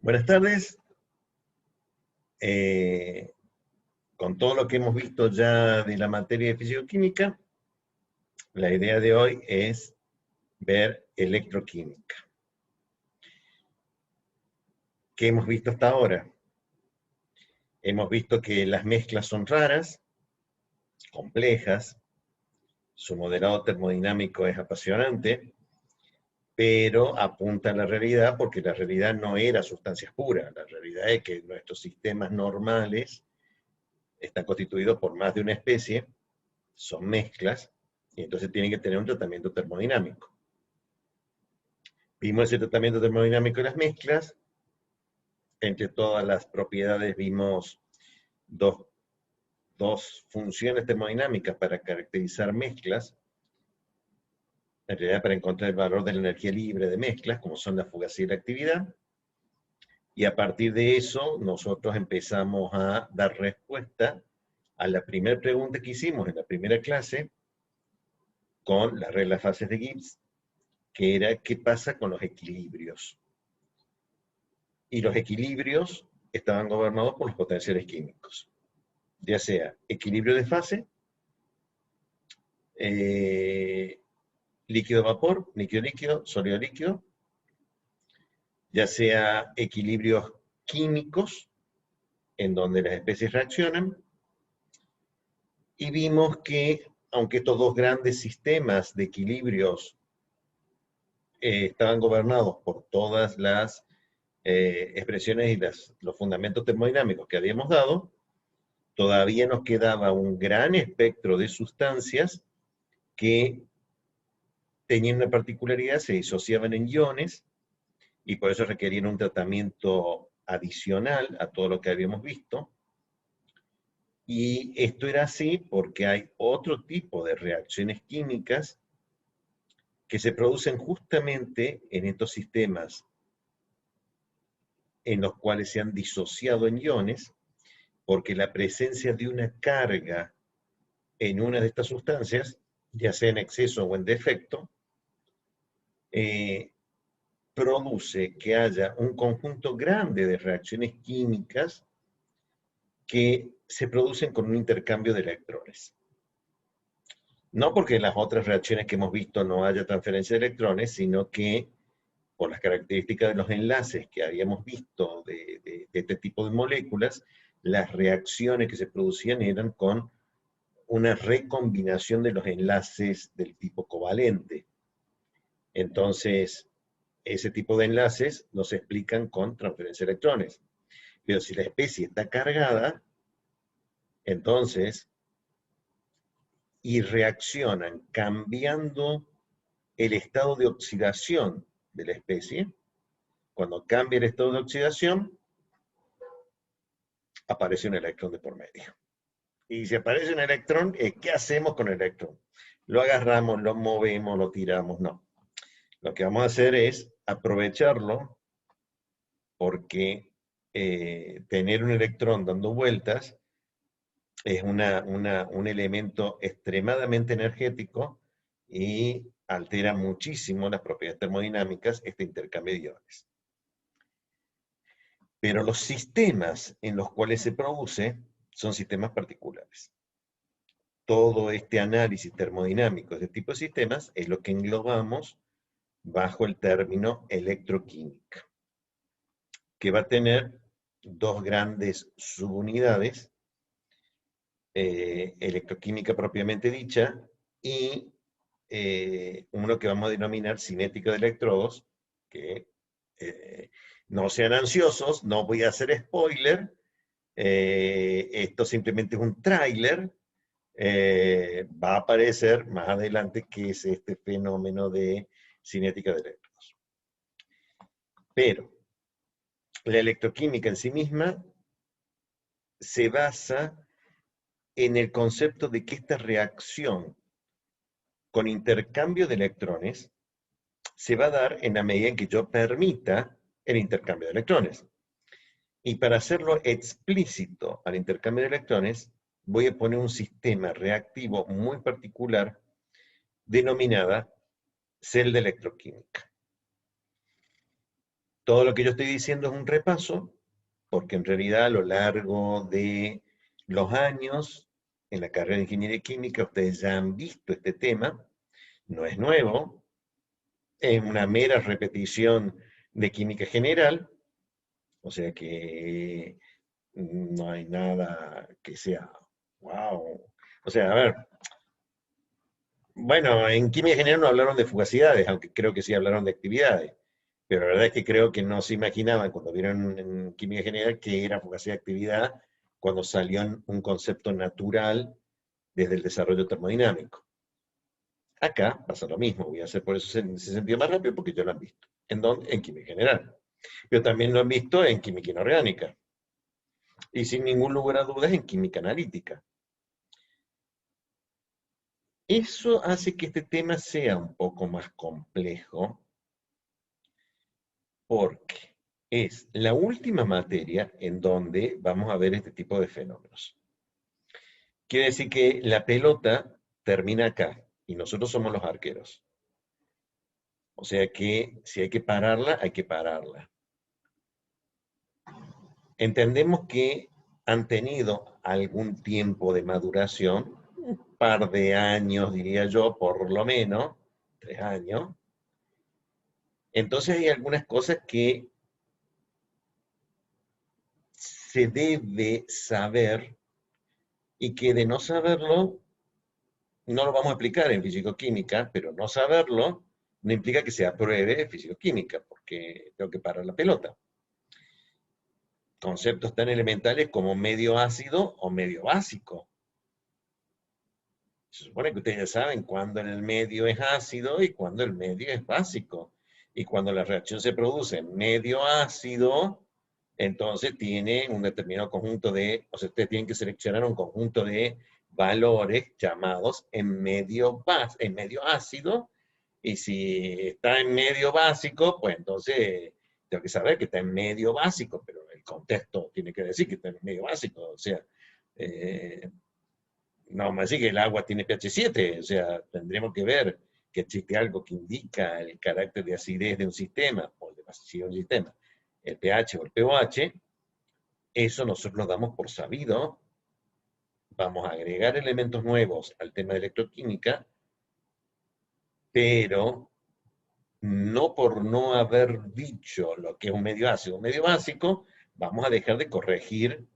Buenas tardes. Con todo lo que hemos visto ya de la materia de fisicoquímica, la idea de hoy es ver electroquímica. ¿Qué hemos visto hasta ahora? Hemos visto que las mezclas son raras, complejas, su modelado termodinámico es apasionante, pero apunta a la realidad porque la realidad no era sustancias puras. La realidad es que nuestros sistemas normales están constituidos por más de una especie, son mezclas, y entonces tienen que tener un tratamiento termodinámico. Vimos ese tratamiento termodinámico de las mezclas. Entre todas las propiedades vimos dos funciones termodinámicas para caracterizar mezclas, en realidad para encontrar el valor de la energía libre de mezclas, como son la fugacidad y la actividad. Y a partir de eso, nosotros empezamos a dar respuesta a la primera pregunta que hicimos en la primera clase, con las reglas fases de Gibbs, que era ¿qué pasa con los equilibrios? Y los equilibrios estaban gobernados por los potenciales químicos, ya sea equilibrio de fase, líquido-vapor, líquido-líquido, sólido-líquido, ya sea equilibrios químicos, en donde las especies reaccionan, y vimos que, aunque estos dos grandes sistemas de equilibrios estaban gobernados por todas las expresiones y los fundamentos termodinámicos que habíamos dado, todavía nos quedaba un gran espectro de sustancias que tenían una particularidad, se disociaban en iones, y por eso requerían un tratamiento adicional a todo lo que habíamos visto. Y esto era así porque hay otro tipo de reacciones químicas que se producen justamente en estos sistemas en los cuales se han disociado en iones, porque la presencia de una carga en una de estas sustancias, ya sea en exceso o en defecto, produce que haya un conjunto grande de reacciones químicas que se producen con un intercambio de electrones. No porque en las otras reacciones que hemos visto no haya transferencia de electrones, sino que por las características de los enlaces que habíamos visto de este tipo de moléculas, las reacciones que se producían eran con una recombinación de los enlaces del tipo covalente. Entonces, ese tipo de enlaces nos explican con transferencia de electrones. Pero si la especie está cargada, entonces, y reaccionan cambiando el estado de oxidación de la especie, cuando cambia el estado de oxidación, aparece un electrón de por medio. Y si aparece un electrón, ¿qué hacemos con el electrón? ¿Lo agarramos, lo movemos, lo tiramos? No. Lo que vamos a hacer es aprovecharlo, porque tener un electrón dando vueltas es un elemento extremadamente energético y altera muchísimo las propiedades termodinámicas, este intercambio de iones. Pero los sistemas en los cuales se produce son sistemas particulares. Todo este análisis termodinámico de este tipo de sistemas es lo que englobamos bajo el término electroquímica, que va a tener dos grandes subunidades, electroquímica propiamente dicha y uno que vamos a denominar cinética de electrodos, que no sean ansiosos, no voy a hacer spoiler, esto simplemente es un tráiler, va a aparecer más adelante qué es este fenómeno de cinética de electrodos. Pero la electroquímica en sí misma se basa en el concepto de que esta reacción con intercambio de electrones se va a dar en la medida en que yo permita el intercambio de electrones. Y para hacerlo explícito al intercambio de electrones, voy a poner un sistema reactivo muy particular denominada celda electroquímica. Todo lo que yo estoy diciendo es un repaso, porque en realidad a lo largo de los años, en la carrera de Ingeniería Química, ustedes ya han visto este tema, no es nuevo, es una mera repetición de química general, o sea que no hay nada que sea, wow. O sea, a ver, bueno, en química general no hablaron de fugacidades, aunque creo que sí hablaron de actividades. Pero la verdad es que creo que no se imaginaban cuando vieron en química general que era fugacidad de actividad cuando salió un concepto natural desde el desarrollo termodinámico. Acá pasa lo mismo, voy a hacer por eso en ese sentido más rápido porque ya lo han visto. ¿En dónde? En química general. Pero también lo han visto en química inorgánica. Y sin ningún lugar a dudas en química analítica. Eso hace que este tema sea un poco más complejo porque es la última materia en donde vamos a ver este tipo de fenómenos. Quiere decir que la pelota termina acá y nosotros somos los arqueros. O sea que si hay que pararla, hay que pararla. Entendemos que han tenido algún tiempo de maduración, un par de años, diría yo, por lo menos, 3 años. Entonces hay algunas cosas que se debe saber y que de no saberlo, no lo vamos a explicar en físico-química, pero no saberlo no implica que se apruebe físico-química, porque tengo que parar la pelota. Conceptos tan elementales como medio ácido o medio básico. Se supone que ustedes ya saben cuándo el medio es ácido y cuándo el medio es básico. Y cuando la reacción se produce en medio ácido, entonces tiene un determinado conjunto de, o sea, ustedes tienen que seleccionar un conjunto de valores llamados en medio ácido, y si está en medio básico, pues entonces tengo que saber que está en medio básico, pero el contexto tiene que decir que está en medio básico, o sea, eh, no, más así que el agua tiene pH 7, o sea, tendremos que ver que existe algo que indica el carácter de acidez de un sistema o de basicidad de un sistema, el pH o el pOH, eso nosotros lo damos por sabido, vamos a agregar elementos nuevos al tema de electroquímica, pero no por no haber dicho lo que es un medio ácido, un medio básico, vamos a dejar de corregir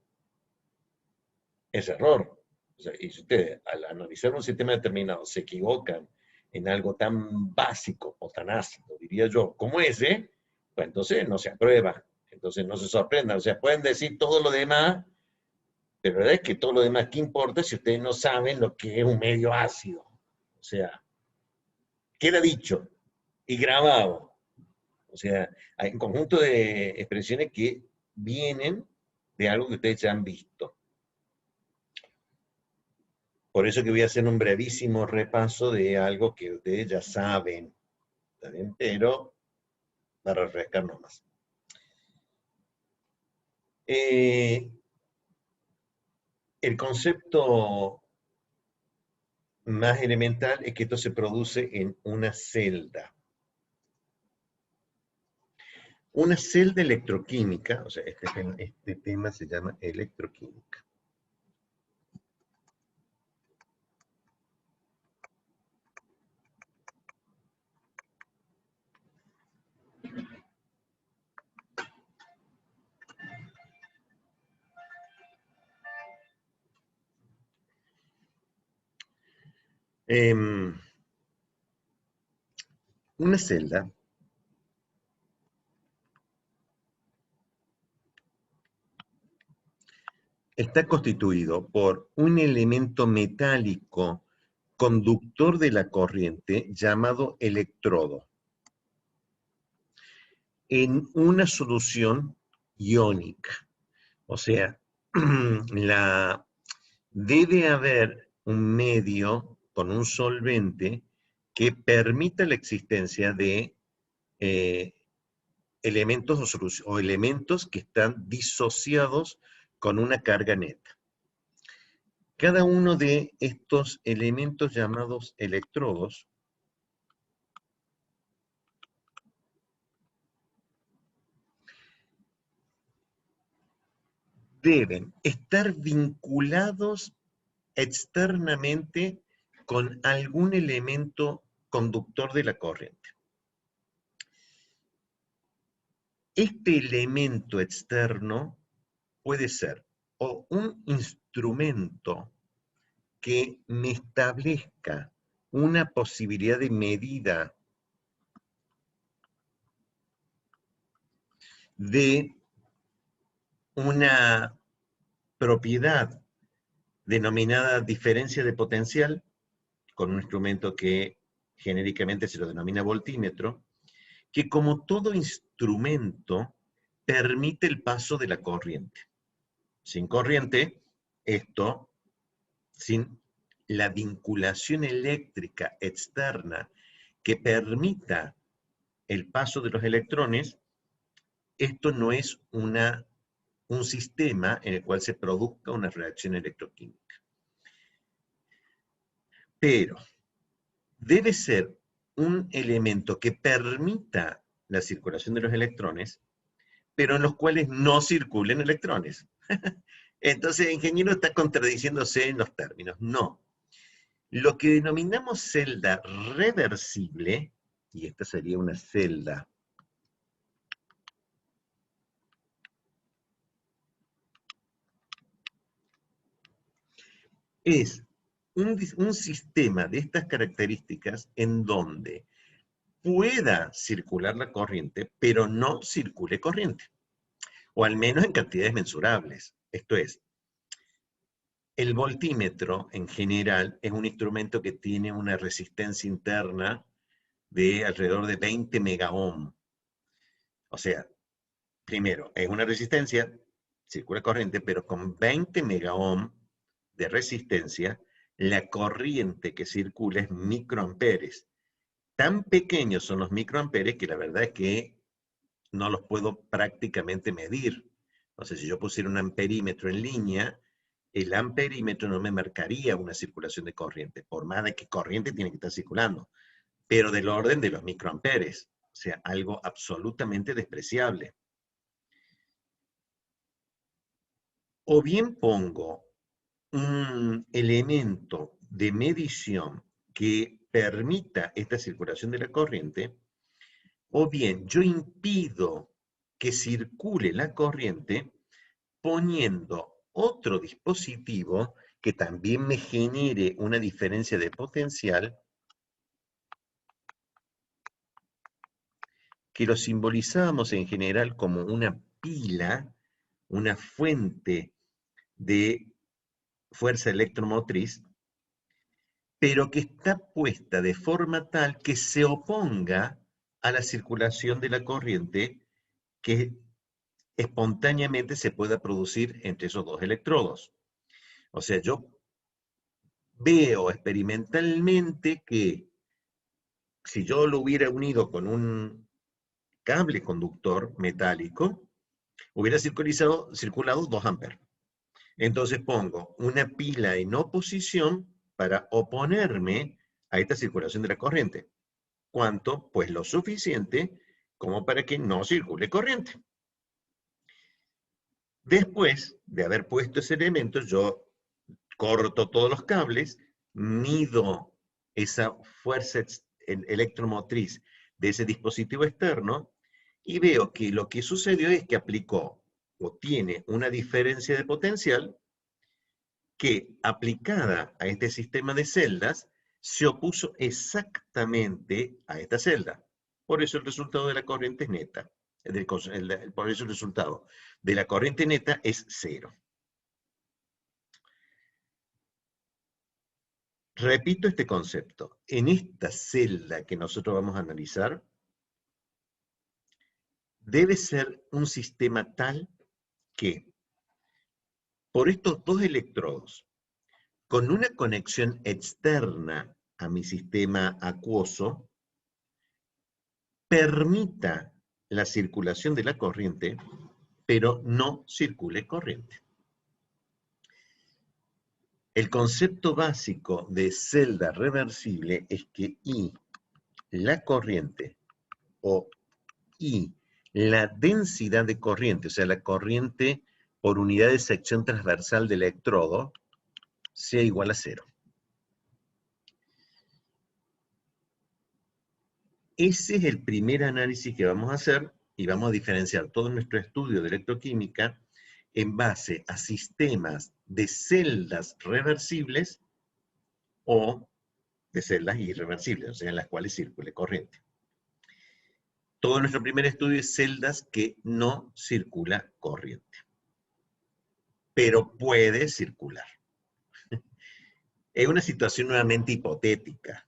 ese error. O sea, y si ustedes al analizar un sistema determinado se equivocan en algo tan básico o tan ácido, diría yo, como ese, pues entonces no se aprueba. Entonces no se sorprendan. O sea, pueden decir todo lo demás, pero la verdad es que todo lo demás, ¿qué importa si ustedes no saben lo que es un medio ácido? O sea, queda dicho y grabado. O sea, hay un conjunto de expresiones que vienen de algo que ustedes ya han visto. Por eso que voy a hacer un brevísimo repaso de algo que ustedes ya saben, ¿está bien? Pero para refrescarnos más. El concepto más elemental es que esto se produce en una celda. Una celda electroquímica, o sea, este tema se llama electroquímica. Una celda está constituido por un elemento metálico conductor de la corriente llamado electrodo en una solución iónica. O sea, debe haber un medio con un solvente que permita la existencia de elementos o elementos que están disociados con una carga neta. Cada uno de estos elementos llamados electrodos deben estar vinculados externamente con algún elemento conductor de la corriente. Este elemento externo puede ser o un instrumento que me establezca una posibilidad de medida de una propiedad denominada diferencia de potencial, con un instrumento que genéricamente se lo denomina voltímetro, que como todo instrumento permite el paso de la corriente. Sin corriente, sin la vinculación eléctrica externa que permita el paso de los electrones, esto no es un sistema en el cual se produzca una reacción electroquímica. Pero debe ser un elemento que permita la circulación de los electrones, pero en los cuales no circulen electrones. Entonces el ingeniero está contradiciéndose en los términos. No. Lo que denominamos celda reversible, y esta sería una celda es un sistema de estas características en donde pueda circular la corriente, pero no circule corriente, o al menos en cantidades mensurables. Esto es, el voltímetro en general es un instrumento que tiene una resistencia interna de alrededor de 20 megaohm. O sea, primero, es una resistencia, circula corriente, pero con 20 megaohm de resistencia, la corriente que circula es microamperes. Tan pequeños son los microamperes que la verdad es que no los puedo prácticamente medir. Entonces, si yo pusiera un amperímetro en línea, el amperímetro no me marcaría una circulación de corriente, por más de que corriente tiene que estar circulando, pero del orden de los microamperes, o sea, algo absolutamente despreciable. O bien pongo un elemento de medición que permita esta circulación de la corriente, o bien yo impido que circule la corriente poniendo otro dispositivo que también me genere una diferencia de potencial, que lo simbolizábamos en general como una pila, una fuente de fuerza electromotriz, pero que está puesta de forma tal que se oponga a la circulación de la corriente que espontáneamente se pueda producir entre esos dos electrodos. O sea, yo veo experimentalmente que si yo lo hubiera unido con un cable conductor metálico, hubiera circulado 2 amperes. Entonces pongo una pila en oposición para oponerme a esta circulación de la corriente. ¿Cuánto? Pues lo suficiente como para que no circule corriente. Después de haber puesto ese elemento, yo corto todos los cables, mido esa fuerza electromotriz de ese dispositivo externo y veo que lo que sucedió es que aplicó o tiene una diferencia de potencial que aplicada a este sistema de celdas se opuso exactamente a esta celda. Por eso el resultado de la corriente es neta. Por eso el resultado de la corriente neta es 0. Repito este concepto. En esta celda que nosotros vamos a analizar, debe ser un sistema tal que, por estos dos electrodos, con una conexión externa a mi sistema acuoso, permita la circulación de la corriente, pero no circule corriente. El concepto básico de celda reversible es que I, la corriente, o I, la densidad de corriente, o sea, la corriente por unidad de sección transversal del electrodo sea igual a 0. Ese es el primer análisis que vamos a hacer y vamos a diferenciar todo nuestro estudio de electroquímica en base a sistemas de celdas reversibles o de celdas irreversibles, o sea, en las cuales circule corriente. Todo nuestro primer estudio es celdas que no circula corriente, pero puede circular. Es una situación nuevamente hipotética.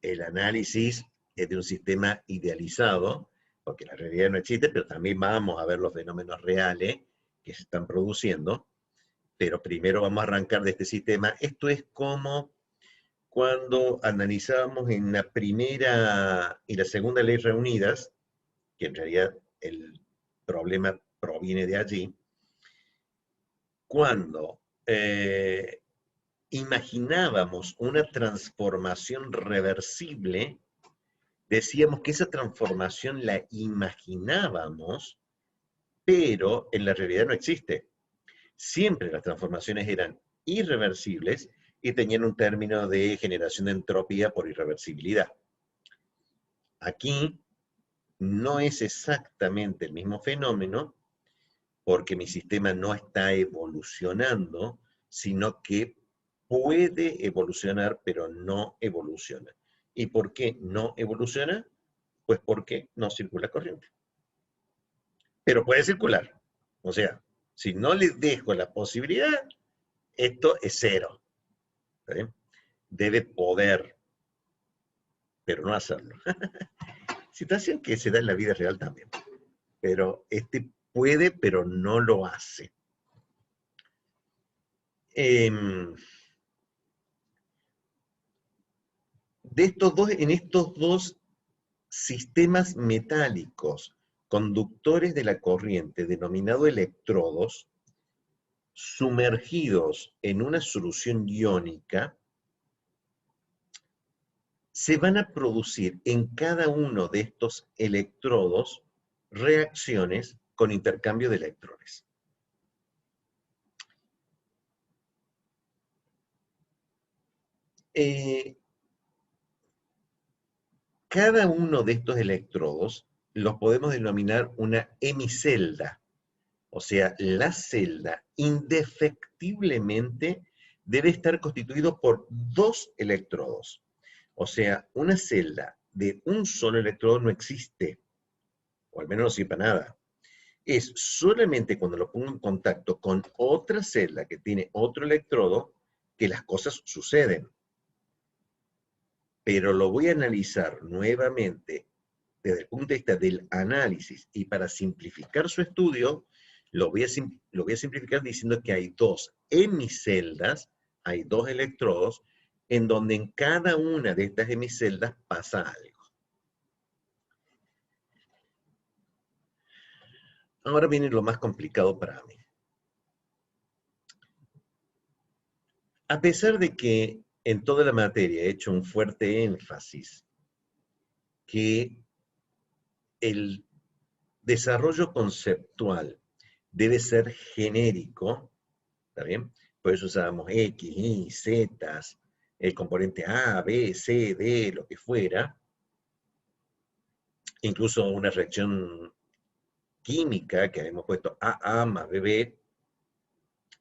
El análisis es de un sistema idealizado, porque la realidad no existe, pero también vamos a ver los fenómenos reales que se están produciendo. Pero primero vamos a arrancar de este sistema. Esto es como cuando analizábamos en la primera y la segunda ley reunidas, que en realidad el problema proviene de allí, cuando imaginábamos una transformación reversible, decíamos que esa transformación la imaginábamos, pero en la realidad no existe. Siempre las transformaciones eran irreversibles y tenían un término de generación de entropía por irreversibilidad. Aquí no es exactamente el mismo fenómeno, porque mi sistema no está evolucionando, sino que puede evolucionar, pero no evoluciona. ¿Y por qué no evoluciona? Pues porque no circula corriente. Pero puede circular. O sea, si no le dejo la posibilidad, esto es 0. ¿Sí? Debe poder, pero no hacerlo. Situación que se da en la vida real también. Pero este puede, pero no lo hace. En estos dos sistemas metálicos conductores de la corriente, denominados electrodos, sumergidos en una solución iónica, se van a producir en cada uno de estos electrodos reacciones con intercambio de electrones. Cada uno de estos electrodos los podemos denominar una hemicelda. O sea, la celda indefectiblemente debe estar constituido por 2 electrodos. O sea, una celda de un solo electrodo no existe, o al menos no sirve para nada. Es solamente cuando lo pongo en contacto con otra celda que tiene otro electrodo que las cosas suceden. Pero lo voy a analizar nuevamente desde el punto de vista del análisis y para simplificar su estudio, lo voy a simplificar diciendo que hay 2 hemiceldas, hay 2 electrodos, en donde en cada una de estas hemiceldas pasa algo. Ahora viene lo más complicado para mí. A pesar de que en toda la materia he hecho un fuerte énfasis que el desarrollo conceptual debe ser genérico, ¿está bien? Por eso usábamos X, Y, Z, el componente A, B, C, D, lo que fuera. Incluso una reacción química que habíamos puesto AA más BB,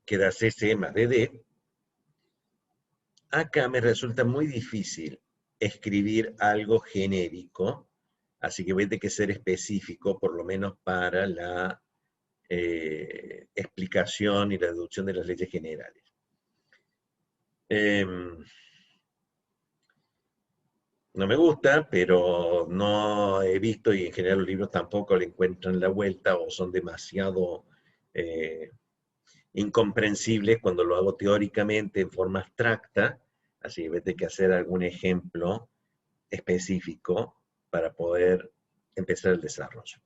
que da CC más DD. Acá me resulta muy difícil escribir algo genérico, así que voy a tener que ser específico, por lo menos para la explicación y la deducción de las leyes generales. No me gusta, pero no he visto, y en general los libros tampoco le encuentran la vuelta o son demasiado incomprensibles cuando lo hago teóricamente en forma abstracta, así que voy a tener que hacer algún ejemplo específico para poder empezar el desarrollo.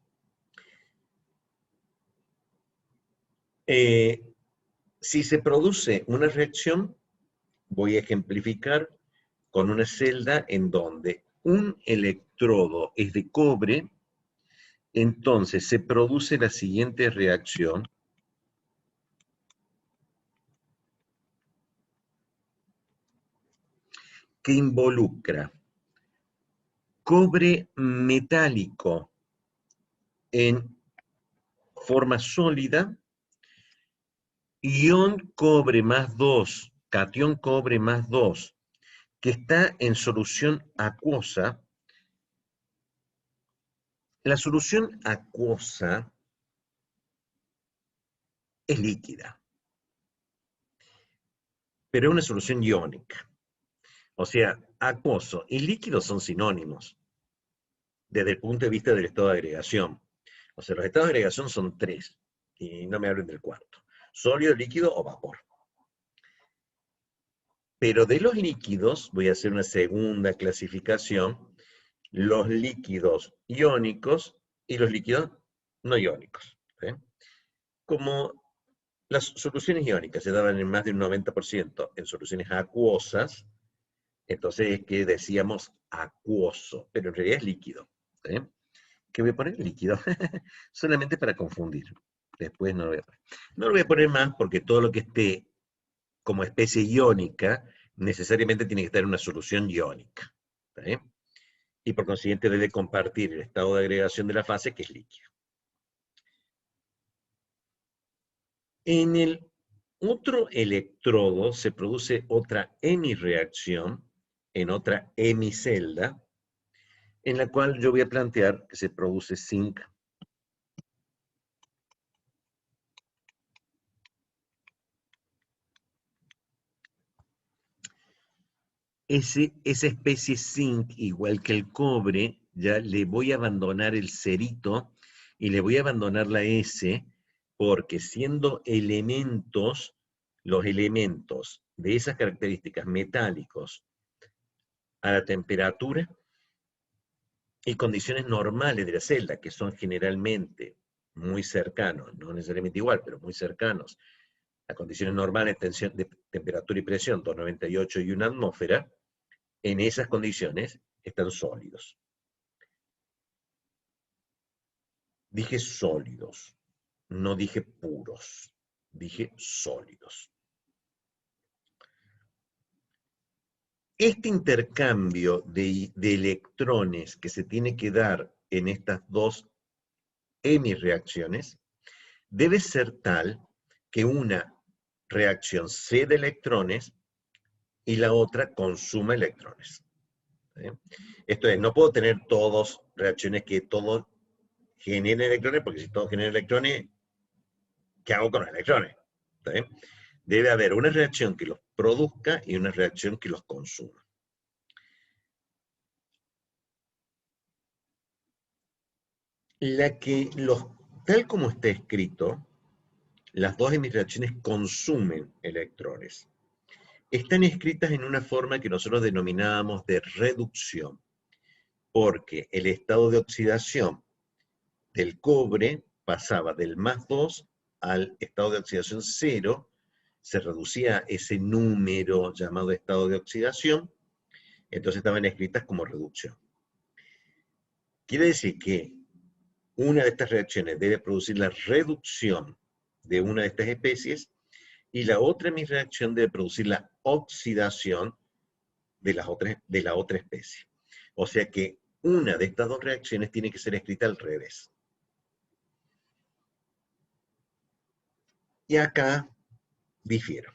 Si se produce una reacción, voy a ejemplificar con una celda en donde un electrodo es de cobre, entonces se produce la siguiente reacción que involucra cobre metálico en forma sólida, ion cobre más 2, catión cobre más 2, que está en solución acuosa. La solución acuosa es líquida, pero es una solución iónica. O sea, acuoso y líquido son sinónimos desde el punto de vista del estado de agregación. O sea, los estados de agregación son 3, y no me hablen del cuarto. Sólido, líquido o vapor. Pero de los líquidos, voy a hacer una segunda clasificación, los líquidos iónicos y los líquidos no iónicos. ¿Sí? Como las soluciones iónicas se daban en más de un 90% en soluciones acuosas, entonces es que decíamos acuoso, pero en realidad es líquido. ¿Sí? ¿Qué voy a poner? Líquido. Solamente para confundir. Después no lo voy a poner. No lo voy a poner más porque todo lo que esté como especie iónica necesariamente tiene que estar en una solución iónica. ¿Sí? Y por consiguiente debe compartir el estado de agregación de la fase, que es líquido. En el otro electrodo se produce otra hemireacción en otra hemicelda, en la cual yo voy a plantear que se produce zinc. Esa especie zinc, igual que el cobre, ya le voy a abandonar el cerito y le voy a abandonar la S, porque siendo elementos, los elementos de esas características metálicos a la temperatura y condiciones normales de la celda, que son generalmente muy cercanos, no necesariamente igual, pero muy cercanos a condiciones normales de temperatura y presión, 298 y una atmósfera, en esas condiciones están sólidos. Dije sólidos, no dije puros, dije sólidos. Este intercambio de electrones que se tiene que dar en estas dos hemireacciones debe ser tal que una reacción ceda electrones y la otra consuma electrones. ¿Sí? Esto es, no puedo tener todas reacciones que todos generen electrones, porque si todos generan electrones, ¿qué hago con los electrones? ¿Sí? Debe haber una reacción que los produzca y una reacción que los consuma. Tal como está escrito, las dos hemireacciones consumen electrones. Están escritas en una forma que nosotros denominábamos de reducción, porque el estado de oxidación del cobre pasaba del más 2 al estado de oxidación 0, se reducía ese número llamado estado de oxidación, entonces estaban escritas como reducción. Quiere decir que una de estas reacciones debe producir la reducción de una de estas especies y la otra mi reacción debe producir la oxidación de la otra especie. O sea que una de estas dos reacciones tiene que ser escrita al revés. Y acá difiero.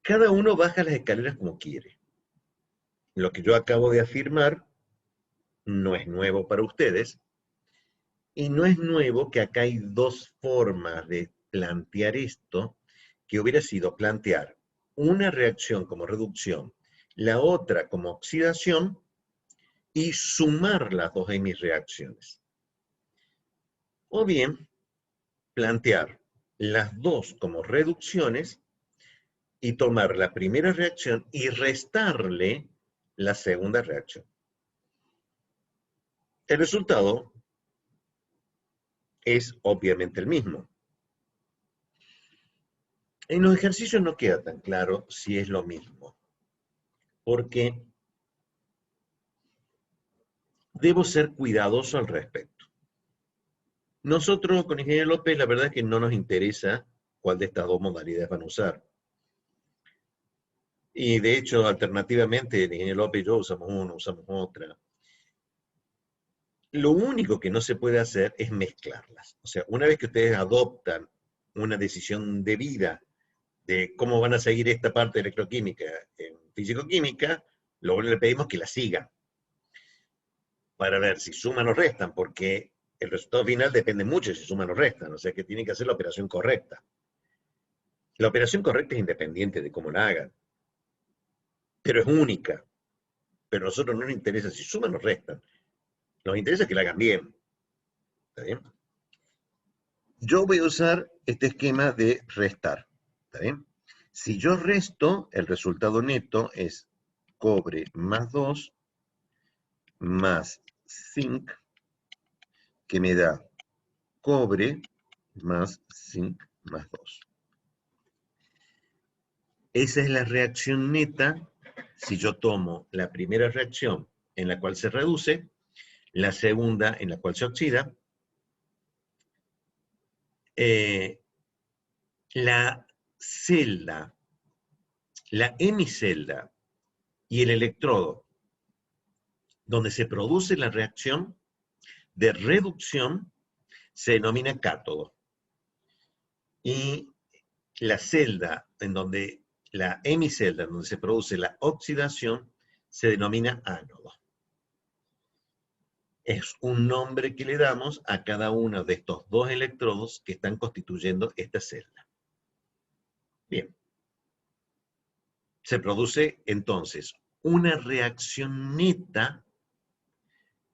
Cada uno baja las escaleras como quiere. Lo que yo acabo de afirmar no es nuevo para ustedes, y no es nuevo que acá hay dos formas de plantear esto, que hubiera sido plantear una reacción como reducción, la otra como oxidación, y sumar las dos hemireacciones. O bien, plantear las dos como reducciones y tomar la primera reacción y restarle la segunda reacción. El resultado es obviamente el mismo. En los ejercicios no queda tan claro si es lo mismo, porque debo ser cuidadoso al respecto. Nosotros con Ingeniero López, la verdad es que no nos interesa cuál de estas dos modalidades van a usar. Y de hecho, alternativamente, el ingeniero López y yo usamos una, usamos otra. Lo único que no se puede hacer es mezclarlas. O sea, una vez que ustedes adoptan una decisión de vida de cómo van a seguir esta parte de electroquímica en físico-química, luego le pedimos que la sigan para ver si suman o restan, porque el resultado final depende mucho de si suman o restan, o sea que tienen que hacer la operación correcta. La operación correcta es independiente de cómo la hagan, pero es única. Pero a nosotros no nos interesa si suman o restan, nos interesa que la hagan bien. ¿Está bien? Yo voy a usar este esquema de restar. ¿Está bien? Si yo resto, el resultado neto es cobre más 2 más zinc, que me da cobre más zinc más 2. Esa es la reacción neta si yo tomo la primera reacción en la cual se reduce, la segunda en la cual se oxida, la celda, la hemicelda y el electrodo, donde se produce la reacción de reducción, se denomina cátodo. Y la celda, en donde la hemicelda, en donde se produce la oxidación, se denomina ánodo. Es un nombre que le damos a cada uno de estos dos electrodos que están constituyendo esta celda. Bien. Se produce entonces una reacción neta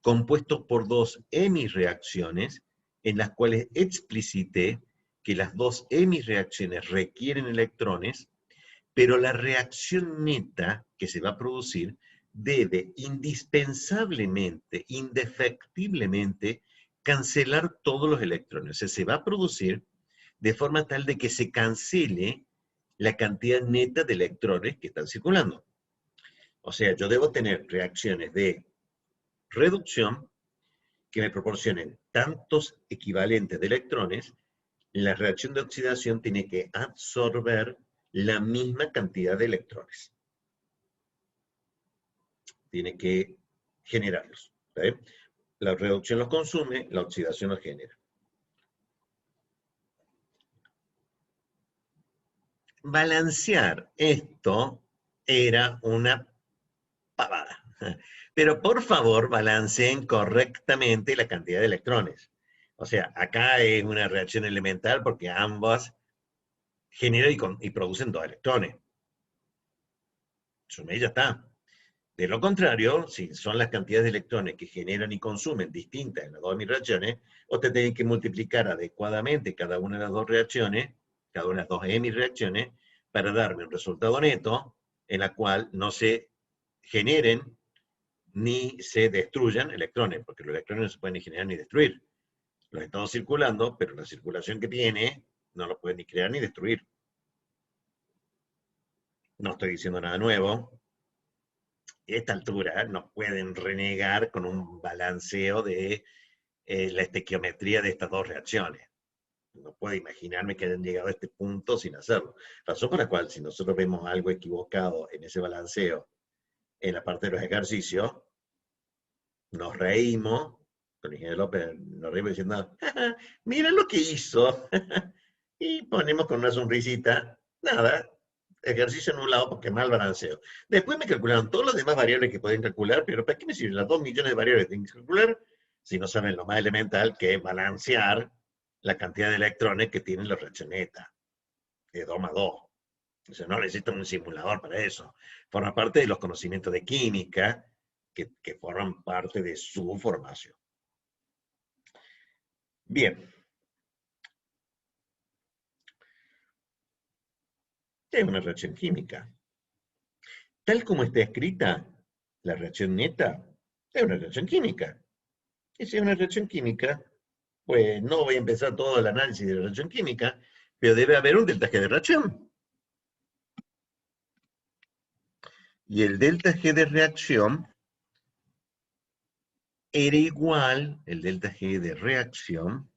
compuesto por dos hemireacciones en las cuales explicité que las dos hemireacciones requieren electrones, pero la reacción neta que se va a producir debe indispensablemente, indefectiblemente, cancelar todos los electrones. O sea, se va a producir de forma tal de que se cancele la cantidad neta de electrones que están circulando. O sea, yo debo tener reacciones de reducción que me proporcionen tantos equivalentes de electrones. La reacción de oxidación tiene que absorber la misma cantidad de electrones. Tiene que generarlos. ¿Vale? La reducción los consume, la oxidación los genera. Balancear esto era una pavada. Pero por favor, balanceen correctamente la cantidad de electrones. O sea, acá es una reacción elemental porque ambas generan y producen dos electrones. Sumé y ya está. De lo contrario, si son las cantidades de electrones que generan y consumen distintas en las dos reacciones, usted tiene que multiplicar adecuadamente cada una de las dos reacciones, cada una de las dos hemireacciones, para darme un resultado neto en la cual no se generen ni se destruyan electrones, porque los electrones no se pueden ni generar ni destruir. Los estamos circulando, pero la circulación que tiene no lo puede ni crear ni destruir. No estoy diciendo nada nuevo. A esta altura nos pueden renegar con un balanceo de la estequiometría de estas dos reacciones. No puedo imaginarme que hayan llegado a este punto sin hacerlo. Razón por la cual, si nosotros vemos algo equivocado en ese balanceo, en la parte de los ejercicios, nos reímos, con el ingeniero López nos reímos diciendo, mira lo que hizo, y ponemos con una sonrisita, nada, ejercicio anulado porque mal balanceo. Después me calcularon todas las demás variables que pueden calcular, pero ¿para qué me sirven las 2 millones de variables que tienen que calcular si no saben lo más elemental que es balancear la cantidad de electrones que tiene la reacción neta, de 2 más 2? O sea, no necesitan un simulador para eso. Forma parte de los conocimientos de química que forman parte de su formación. Bien. Es una reacción química. Tal como está escrita, la reacción neta es una reacción química. Y si es una reacción química, pues no voy a empezar todo el análisis de la reacción química, pero debe haber un delta G de reacción. Y el delta G de reacción era igual, el delta G de reacción,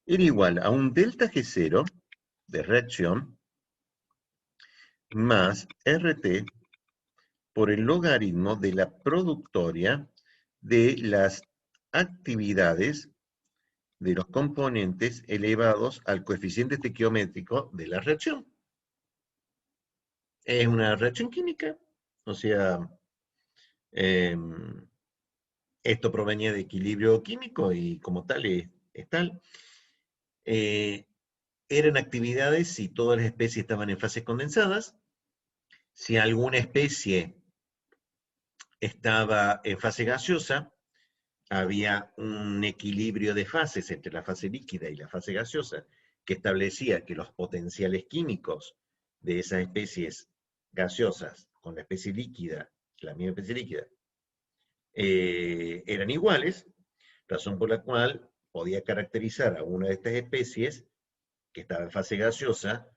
era igual a un delta G0 de reacción más RT por el logaritmo de la productoria de las actividades de los componentes elevados al coeficiente estequiométrico de la reacción. Es una reacción química, o sea, esto provenía de equilibrio químico y como tal es tal. Eran actividades si todas las especies estaban en fases condensadas, si alguna especie estaba en fase gaseosa, había un equilibrio de fases entre la fase líquida y la fase gaseosa que establecía que los potenciales químicos de esas especies gaseosas con la especie líquida, la misma especie líquida, eran iguales, razón por la cual podía caracterizar a una de estas especies que estaba en fase gaseosa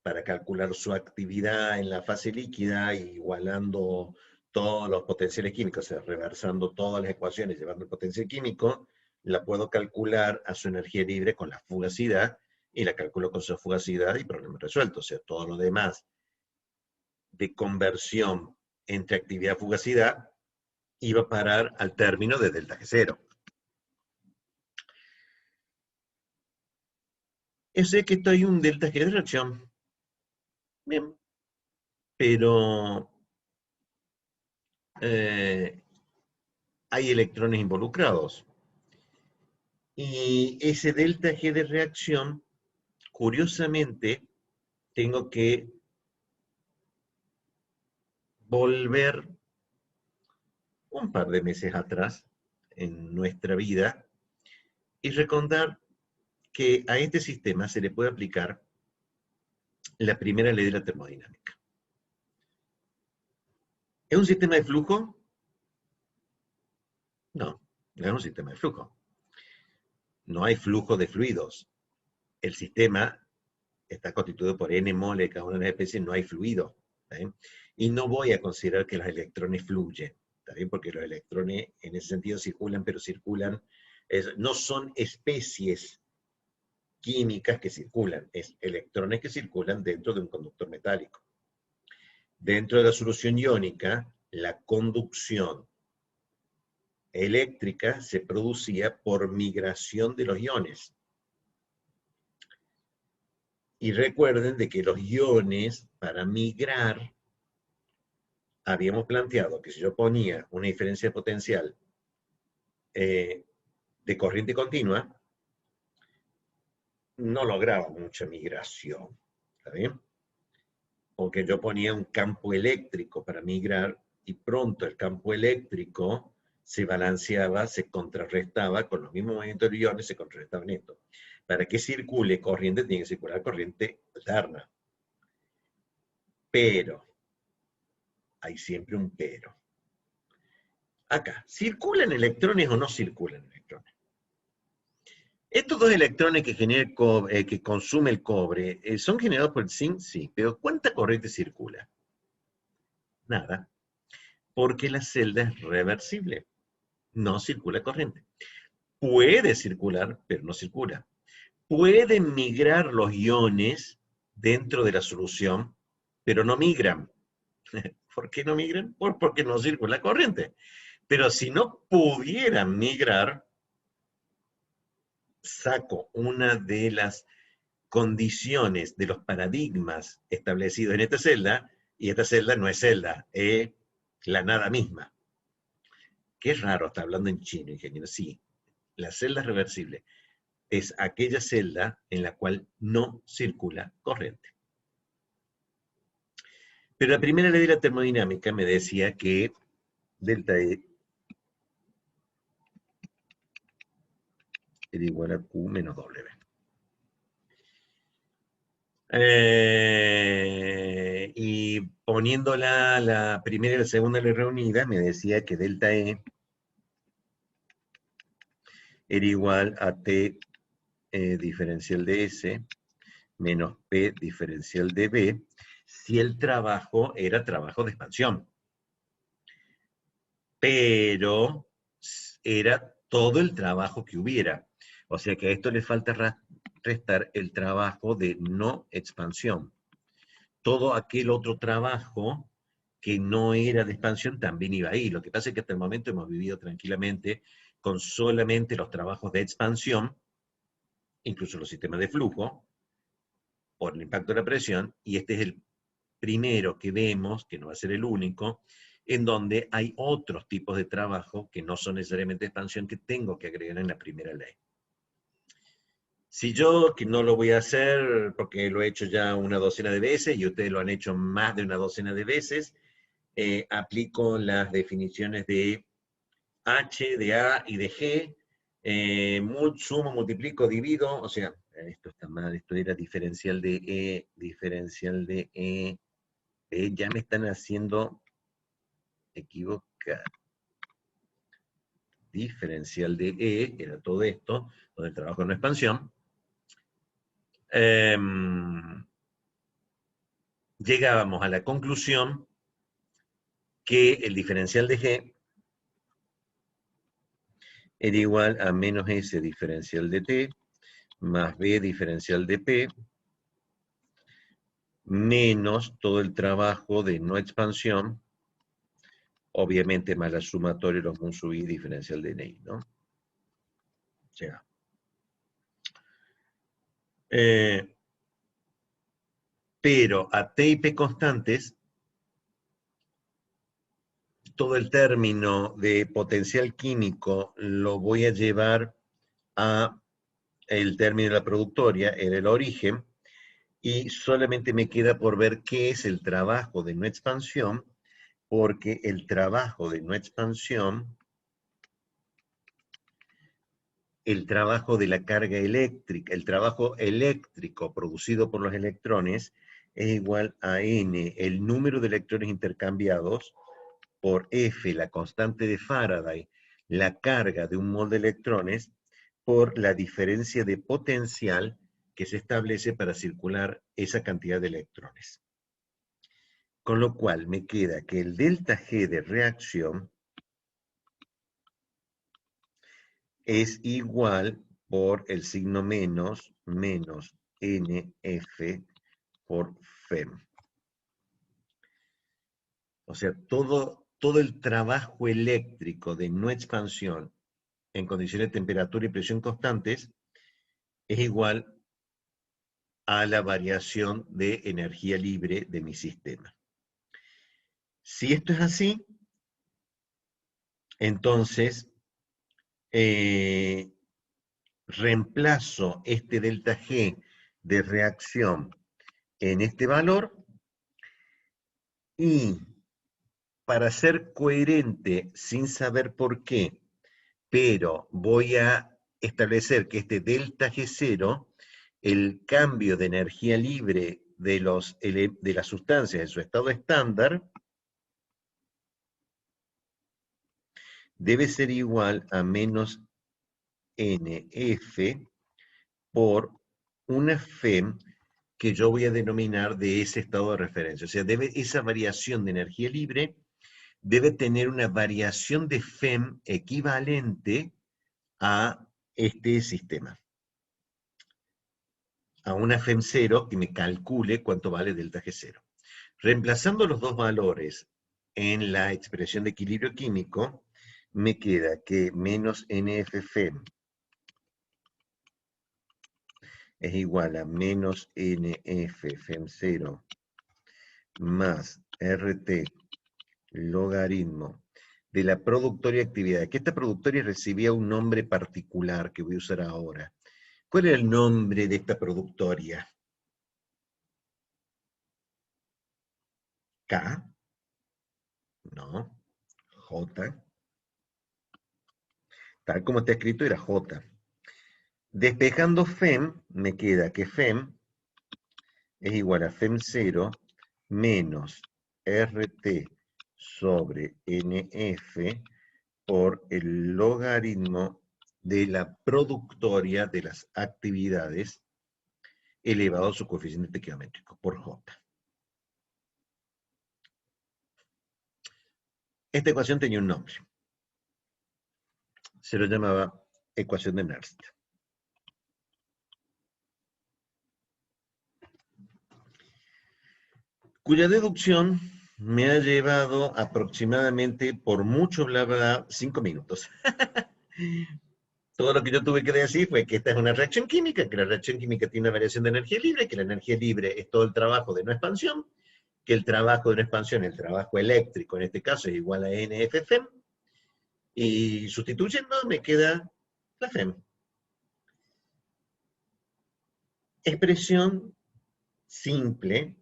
para calcular su actividad en la fase líquida, igualando todos los potenciales químicos, o sea, reversando todas las ecuaciones, llevando el potencial químico, la puedo calcular a su energía libre con la fugacidad, y la calculo con su fugacidad y problema resuelto. O sea, todo lo demás de conversión entre actividad y fugacidad iba a parar al término de delta G0. Ese que esto hay un delta G de reacción. Bien. Pero hay electrones involucrados. Y ese delta G de reacción, curiosamente, tengo que volver un par de meses atrás en nuestra vida y recordar que a este sistema se le puede aplicar la primera ley de la termodinámica. ¿Es un sistema de flujo? No, no es un sistema de flujo. No hay flujo de fluidos. El sistema está constituido por n moles de cada una de las especies, no hay fluido. Y no voy a considerar que los electrones fluyen, ¿está bien? Porque los electrones en ese sentido circulan, pero circulan, no son especies químicas que circulan, es electrones que circulan dentro de un conductor metálico. Dentro de la solución iónica, la conducción eléctrica se producía por migración de los iones. Y recuerden de que los iones, para migrar, habíamos planteado que si yo ponía una diferencia potencial de corriente continua, no lograba mucha migración, ¿está bien? Porque yo ponía un campo eléctrico para migrar y pronto el campo eléctrico se balanceaba, se contrarrestaba con los mismos movimientos de iones, se contrarrestaban esto. Para que circule corriente, tiene que circular corriente alterna. Pero, hay siempre un pero. Acá, ¿circulan electrones o no circulan electrones? Estos dos electrones que, que consume el cobre, ¿son generados por el zinc? Sí, pero ¿cuánta corriente circula? Nada, porque la celda es reversible, no circula corriente. Puede circular, pero no circula. Pueden migrar los iones dentro de la solución, pero no migran. ¿Por qué no migran? Porque no circula corriente. Pero si no pudieran migrar, saco una de las condiciones de los paradigmas establecidos en esta celda, y esta celda no es celda, es la nada misma. Qué raro, está hablando en chino, ingeniero. Sí, la celda reversible es aquella celda en la cual no circula corriente. Pero la primera ley de la termodinámica me decía que delta E era igual a Q menos W. Y poniéndola la primera y la segunda ley reunida, me decía que delta E era igual a T diferencial de S menos P diferencial de B, si el trabajo era trabajo de expansión. Pero era todo el trabajo que hubiera. O sea que a esto le falta restar el trabajo de no expansión. todo aquel otro trabajo que no era de expansión también iba ahí. Lo que pasa es que hasta el momento hemos vivido tranquilamente con solamente los trabajos de expansión, incluso los sistemas de flujo, por el impacto de la presión, y este es el primero que vemos, que no va a ser el único, en donde hay otros tipos de trabajo que no son necesariamente de expansión que tengo que agregar en la primera ley. Si yo, que no lo voy a hacer porque lo he hecho ya una docena de veces y ustedes lo han hecho más de una docena de veces, aplico las definiciones de H, de A y de G, sumo, multiplico, divido, o sea, esto está mal, esto era diferencial de E, ya me están haciendo equivocar. Diferencial de E, era todo esto, donde el trabajo en una expansión. Llegábamos a la conclusión que el diferencial de G era igual a menos S diferencial de T, más B diferencial de P, menos todo el trabajo de no expansión, obviamente más la sumatoria de los mun sub I diferencial de NI, ¿no? O sea, pero a T y P constantes, todo el término de potencial químico lo voy a llevar a el término de la productoria, en el origen, y solamente me queda por ver qué es el trabajo de no expansión, porque el trabajo de no expansión, el trabajo de la carga eléctrica, el trabajo eléctrico producido por los electrones es igual a N, el número de electrones intercambiados, por F, la constante de Faraday, la carga de un mol de electrones, por la diferencia de potencial que se establece para circular esa cantidad de electrones. Con lo cual me queda que el delta G de reacción es igual por el signo menos NF por FEM. O sea, todo el trabajo eléctrico de no expansión en condiciones de temperatura y presión constantes es igual a la variación de energía libre de mi sistema. Si esto es así, entonces reemplazo este delta G de reacción en este valor y para ser coherente sin saber por qué, pero voy a establecer que este delta G0, el cambio de energía libre de las sustancias en su estado estándar, debe ser igual a menos NF por una FEM que yo voy a denominar de ese estado de referencia. O sea, esa variación de energía libre debe tener una variación de FEM equivalente a este sistema. A una FEM 0 que me calcule cuánto vale delta G0. Reemplazando los dos valores en la expresión de equilibrio químico, me queda que menos NF FEM es igual a menos NF FEM0 más RT logaritmo de la productoria actividad, que esta productoria recibía un nombre particular que voy a usar ahora. ¿Cuál era el nombre de esta productoria? ¿K? No. ¿J? Tal como está escrito era J. Despejando FEM, me queda que FEM es igual a FEM0 menos RT sobre NF por el logaritmo de la productoria de las actividades elevado a su coeficiente estequiométrico, por J. Esta ecuación tenía un nombre. Se lo llamaba ecuación de Nernst. cuya deducción me ha llevado aproximadamente, por mucho bla bla, 5 minutos. Todo lo que yo tuve que decir fue que esta es una reacción química, que la reacción química tiene una variación de energía libre, que la energía libre es todo el trabajo de no expansión, que el trabajo de no expansión, el trabajo eléctrico en este caso, es igual a NFFEM, y sustituyendo me queda la FEM. Expresión simple,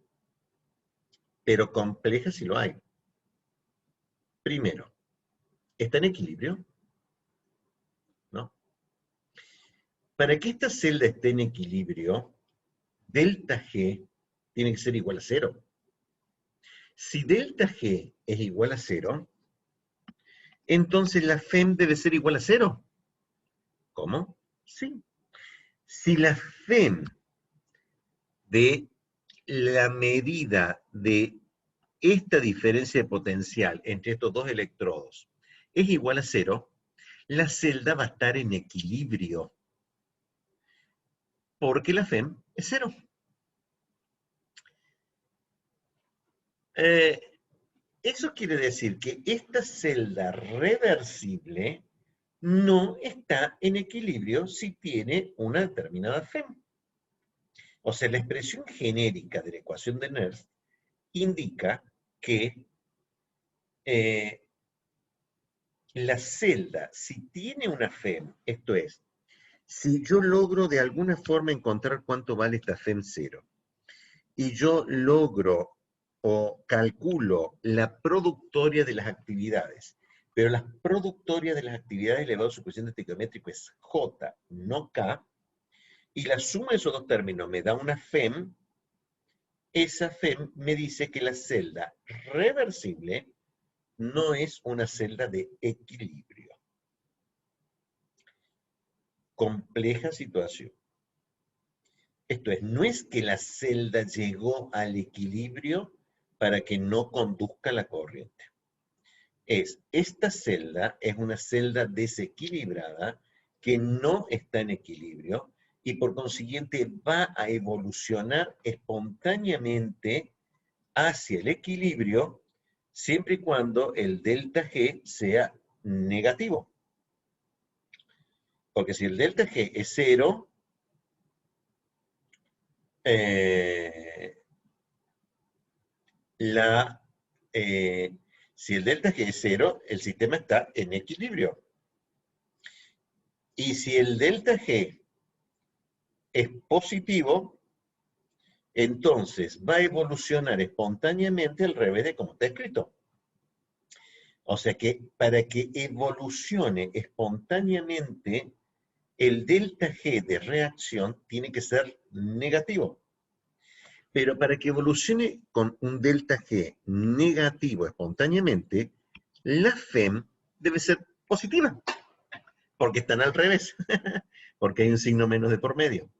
pero compleja si lo hay. Primero, ¿está en equilibrio? ¿No? Para que esta celda esté en equilibrio, delta G tiene que ser igual a 0. Si delta G es igual a 0, entonces la FEM debe ser igual a 0. ¿Cómo? Sí. Si la FEM de la medida de esta diferencia de potencial entre estos dos electrodos es igual a 0, la celda va a estar en equilibrio, porque la FEM es 0. Eso quiere decir que esta celda reversible no está en equilibrio si tiene una determinada FEM. O sea, la expresión genérica de la ecuación de Nernst indica que la celda, si tiene una FEM, esto es, si yo logro de alguna forma encontrar cuánto vale esta FEM 0, y yo logro o calculo la productoria de las actividades, pero la productoria de las actividades elevado a su coeficiente estequiométrico es J, no K, y la suma de esos dos términos me da una FEM, esa FEM me dice que la celda reversible no es una celda de equilibrio. Compleja situación. Esto es, no es que la celda llegó al equilibrio para que no conduzca la corriente. Esta celda es una celda desequilibrada que no está en equilibrio y por consiguiente va a evolucionar espontáneamente hacia el equilibrio siempre y cuando el delta G sea negativo. Porque si el delta G es 0, si el delta G es 0, el sistema está en equilibrio. Y si el delta G es positivo, entonces va a evolucionar espontáneamente al revés de como está escrito. O sea que para que evolucione espontáneamente, el delta G de reacción tiene que ser negativo. Pero para que evolucione con un delta G negativo espontáneamente, la FEM debe ser positiva, porque están al revés, porque hay un signo menos de por medio.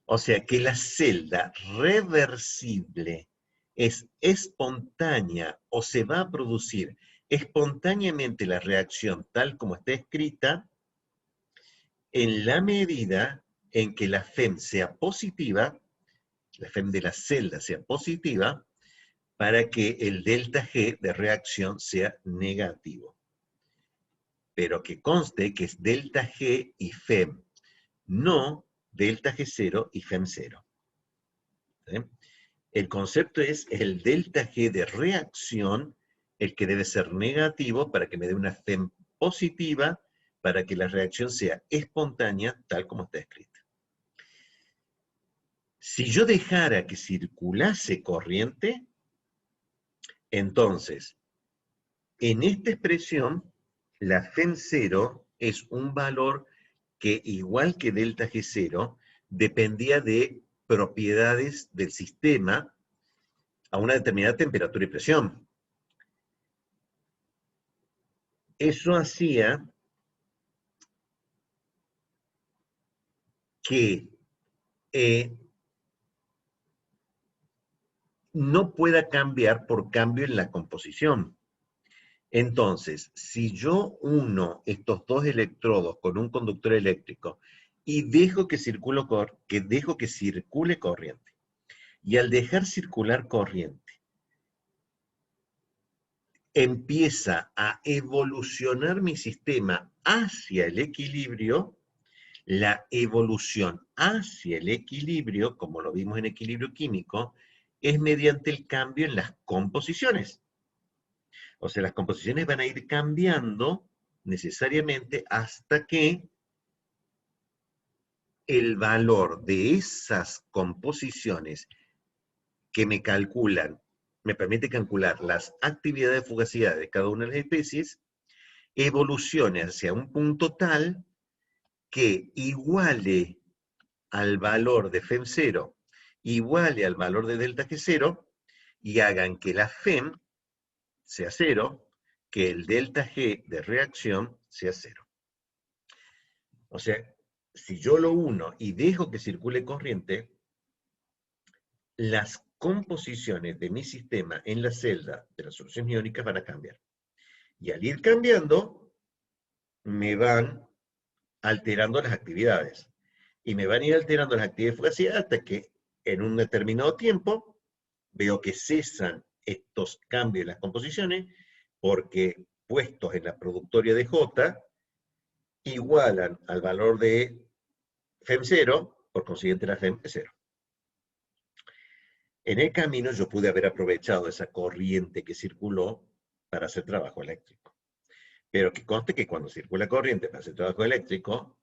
O sea que la celda reversible es espontánea o se va a producir espontáneamente la reacción tal como está escrita en la medida en que la FEM sea positiva, la FEM de la celda sea positiva, para que el delta G de reacción sea negativo. Pero que conste que es delta G y FEM, no delta G0 y FEM 0. ¿Sí? El concepto es el delta G de reacción, el que debe ser negativo para que me dé una FEM positiva, para que la reacción sea espontánea, tal como está escrita. Si yo dejara que circulase corriente, entonces, en esta expresión, la FEM 0 es un valor que, igual que delta G0, dependía de propiedades del sistema a una determinada temperatura y presión. Eso hacía que no pueda cambiar por cambio en la composición. Entonces, si yo uno estos dos electrodos con un conductor eléctrico y dejo que circule corriente, Y al dejar circular corriente, empieza a evolucionar mi sistema hacia el equilibrio. La evolución hacia el equilibrio, como lo vimos en equilibrio químico, es mediante el cambio en las composiciones. O sea, las composiciones van a ir cambiando necesariamente hasta que el valor de esas composiciones que me permite calcular las actividades de fugacidad de cada una de las especies, evolucione hacia un punto tal que iguale al valor de FEM0, iguale al valor de delta G0, y hagan que la FEM sea 0, que el delta G de reacción sea 0. O sea, si yo lo uno y dejo que circule corriente, las composiciones de mi sistema en la celda de las soluciones iónicas van a cambiar. Y al ir cambiando, me van alterando las actividades. Y me van a ir alterando las actividades de fugacidad hasta que en un determinado tiempo veo que cesan estos cambios en las composiciones porque puestos en la productoria de J igualan al valor de FEM0, por consiguiente la FEM es 0. En el camino yo pude haber aprovechado esa corriente que circuló para hacer trabajo eléctrico. Pero que conste que cuando circula corriente para hacer trabajo eléctrico,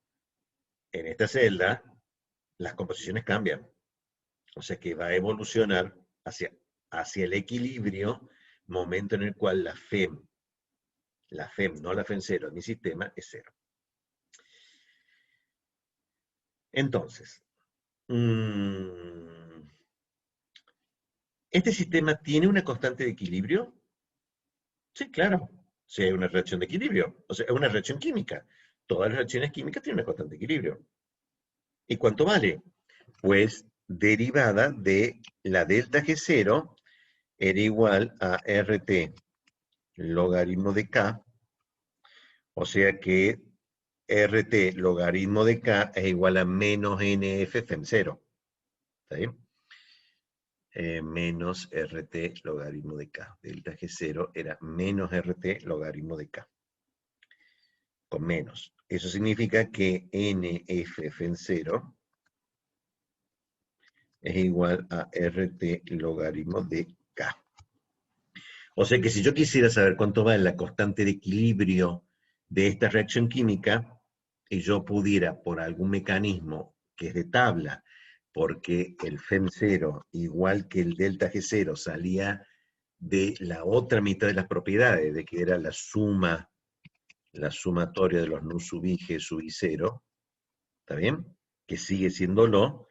en esta celda, las composiciones cambian. O sea que va a evolucionar hacia el equilibrio, momento en el cual la FEM, no la FEM0 en mi sistema, es 0. Entonces, ¿este sistema tiene una constante de equilibrio? Sí, claro. Si hay una reacción de equilibrio. O sea, es una reacción química. Todas las reacciones químicas tienen una constante de equilibrio. ¿Y cuánto vale? Pues derivada de la delta G0 era igual a RT logaritmo de K. O sea que RT logaritmo de K es igual a menos NF FEM0. ¿Está bien? Menos RT logaritmo de K. Delta G0 era menos RT logaritmo de K. Con menos. Eso significa que NF FEM0 es igual a RT logaritmo de K. O sea que si yo quisiera saber cuánto vale la constante de equilibrio de esta reacción química, y yo pudiera, por algún mecanismo que es de tabla, porque el FEM0, igual que el delta G0, salía de la otra mitad de las propiedades, de que era la sumatoria de los nu sub i, g sub i 0, ¿está bien? Que sigue siendo lo.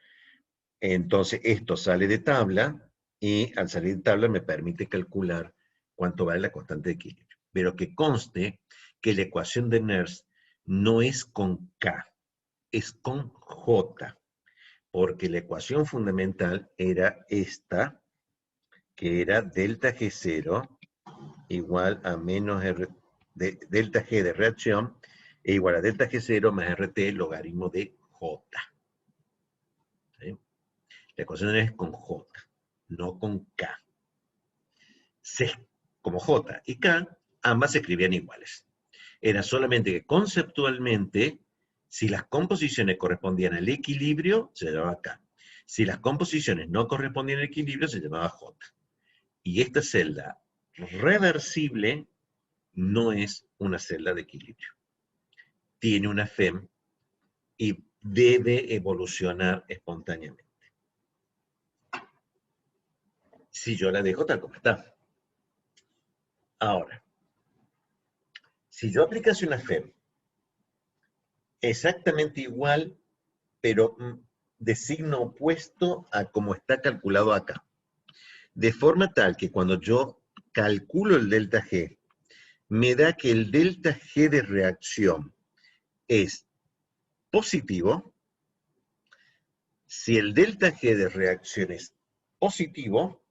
Entonces esto sale de tabla, y al salir de tabla me permite calcular cuánto vale la constante de equilibrio. Pero que conste que la ecuación de Nernst no es con K, es con J, porque la ecuación fundamental era esta, que era delta G0 igual a menos delta G de reacción, e igual a delta G0 más RT logaritmo de J. ¿Sí? La ecuación es con J, no con K. C como J y K, ambas se escribían iguales. Era solamente que conceptualmente, si las composiciones correspondían al equilibrio, se llamaba K. Si las composiciones no correspondían al equilibrio, se llamaba J. Y esta celda reversible no es una celda de equilibrio. Tiene una FEM y debe evolucionar espontáneamente. Si yo la dejo tal como está. Ahora, si yo aplicase una FEM exactamente igual, pero de signo opuesto a como está calculado acá, de forma tal que cuando yo calculo el delta G, me da que el delta G de reacción es positivo. Si el delta G de reacción es positivo,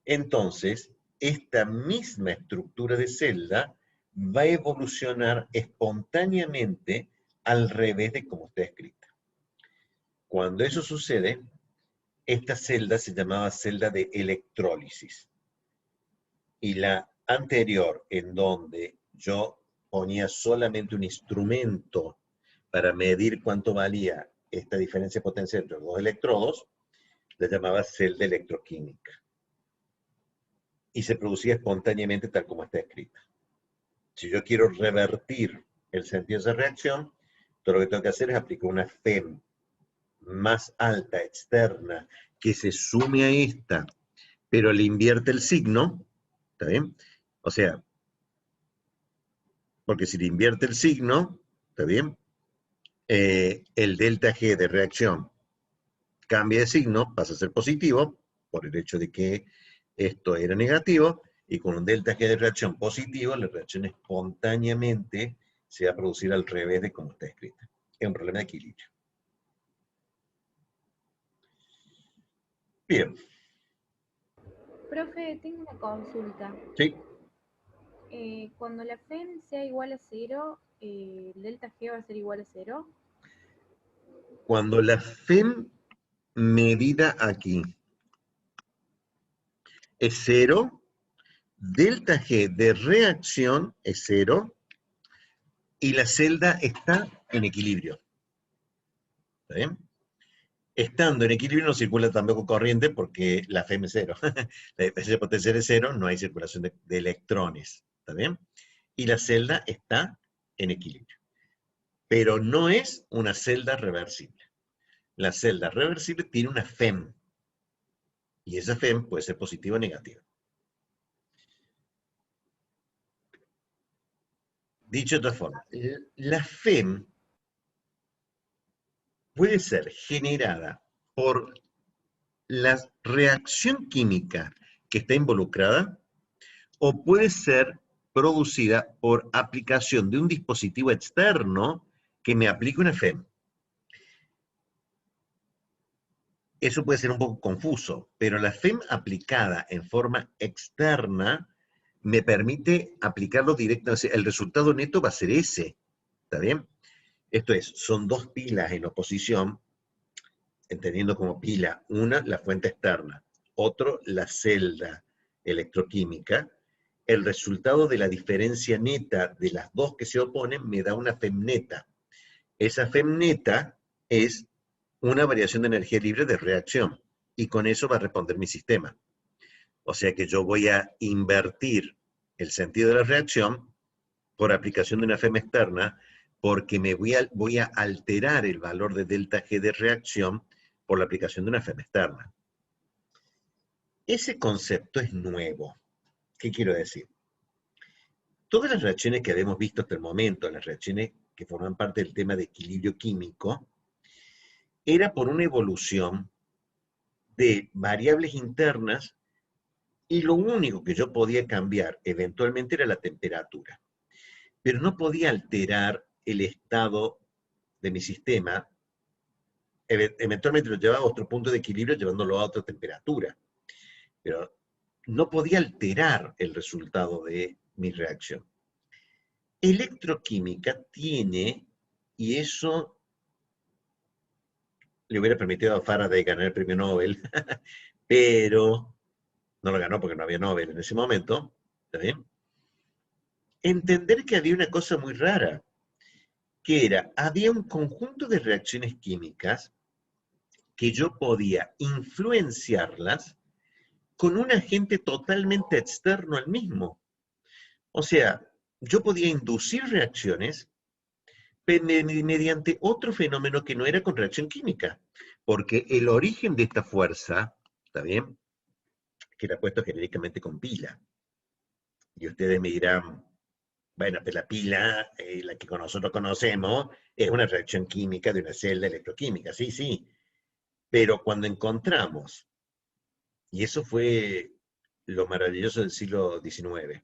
entonces esta misma estructura de celda va a evolucionar espontáneamente al revés de como está escrita. Cuando eso sucede, esta celda se llamaba celda de electrólisis. Y la anterior, en donde yo ponía solamente un instrumento para medir cuánto valía esta diferencia de potencia entre los dos electrodos, la llamaba celda electroquímica. Y se producía espontáneamente tal como está escrita. Si yo quiero revertir el sentido de esa reacción, todo lo que tengo que hacer es aplicar una FEM más alta, externa, que se sume a esta, pero le invierte el signo, ¿está bien? O sea, porque si le invierte el signo, ¿está bien? El delta G de reacción cambia de signo, pasa a ser positivo, por el hecho de que esto era negativo, y con un delta G de reacción positivo, la reacción espontáneamente se va a producir al revés de como está escrita. Es un problema de equilibrio. Bien. Profe, tengo una consulta. Sí. Cuando la FEM sea igual a cero, ¿el delta G va a ser igual a cero? Cuando la FEM medida aquí es cero, delta G de reacción es cero, y la celda está en equilibrio. ¿Está bien? Estando en equilibrio no circula tampoco corriente porque la FEM es cero. La diferencia de potencia es cero, no hay circulación de electrones. ¿Está bien? Y la celda está en equilibrio. Pero no es una celda reversible. La celda reversible tiene una FEM. Y esa FEM puede ser positiva o negativa. Dicho de otra forma, la FEM puede ser generada por la reacción química que está involucrada, o puede ser producida por aplicación de un dispositivo externo que me aplique una FEM. Eso puede ser un poco confuso, pero la FEM aplicada en forma externa me permite aplicarlo directamente. El resultado neto va a ser ese. ¿Está bien? Esto es, son dos pilas en oposición, entendiendo como pila, una la fuente externa, otro la celda electroquímica. El resultado de la diferencia neta de las dos que se oponen me da una FEM neta. Esa FEM neta es una variación de energía libre de reacción, y con eso va a responder mi sistema. O sea que yo voy a invertir el sentido de la reacción por aplicación de una FEM externa, porque voy a alterar el valor de delta G de reacción por la aplicación de una FEM externa. Ese concepto es nuevo. ¿Qué quiero decir? Todas las reacciones que habíamos visto hasta el momento, las reacciones que forman parte del tema de equilibrio químico, era por una evolución de variables internas, y lo único que yo podía cambiar eventualmente era la temperatura. Pero no podía alterar el estado de mi sistema. Eventualmente lo llevaba a otro punto de equilibrio llevándolo a otra temperatura. Pero no podía alterar el resultado de mi reacción. Electroquímica tiene, y eso le hubiera permitido a Faraday ganar el premio Nobel, pero no lo ganó porque no había Nobel en ese momento, ¿está bien? Entender que había una cosa muy rara, que era, había un conjunto de reacciones químicas que yo podía influenciarlas con un agente totalmente externo al mismo. O sea, yo podía inducir reacciones mediante otro fenómeno que no era con reacción química, porque el origen de esta fuerza, ¿está bien?, que era puesto genéricamente con pila. Y ustedes me dirán, bueno, pues la pila, la que nosotros conocemos, es una reacción química de una celda electroquímica, sí, sí. Pero cuando encontramos, y eso fue lo maravilloso del siglo XIX,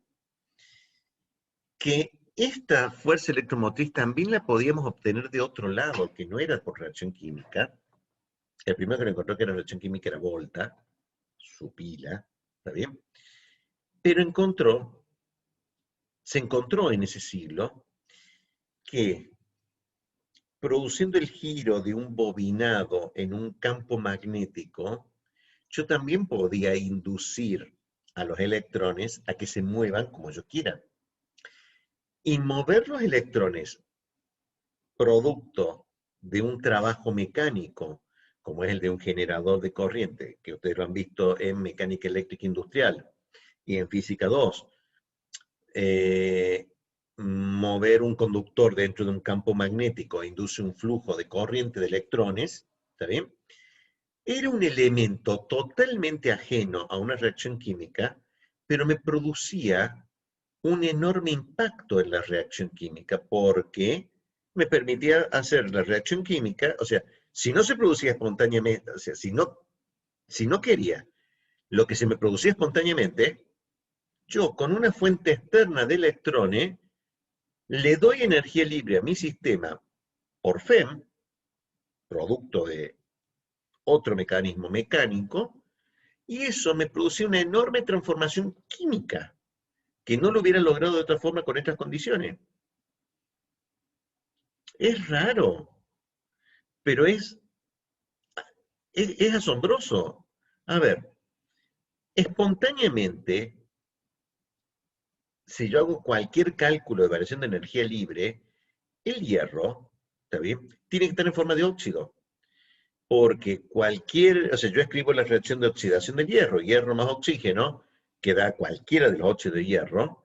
que esta fuerza electromotriz también la podíamos obtener de otro lado, que no era por reacción química. El primero que lo encontró que era reacción química era Volta, su pila, ¿está bien? Pero se encontró en ese siglo que produciendo el giro de un bobinado en un campo magnético, yo también podía inducir a los electrones a que se muevan como yo quiera. Y mover los electrones producto de un trabajo mecánico, como es el de un generador de corriente, que ustedes lo han visto en mecánica eléctrica industrial y en física 2, mover un conductor dentro de un campo magnético induce un flujo de corriente de electrones, ¿está bien? Era un elemento totalmente ajeno a una reacción química, pero me producía un enorme impacto en la reacción química porque me permitía hacer la reacción química, o sea, si no se producía espontáneamente, o sea, si no quería lo que se me producía espontáneamente, yo con una fuente externa de electrones le doy energía libre a mi sistema por FEM, producto de otro mecanismo mecánico, y eso me producía una enorme transformación química que no lo hubiera logrado de otra forma con estas condiciones. Es raro, pero es asombroso. A ver, espontáneamente, si yo hago cualquier cálculo de variación de energía libre, el hierro, ¿está bien? Tiene que estar en forma de óxido. Porque o sea, yo escribo la reacción de oxidación del hierro, hierro más oxígeno, que da cualquiera de los óxidos de hierro,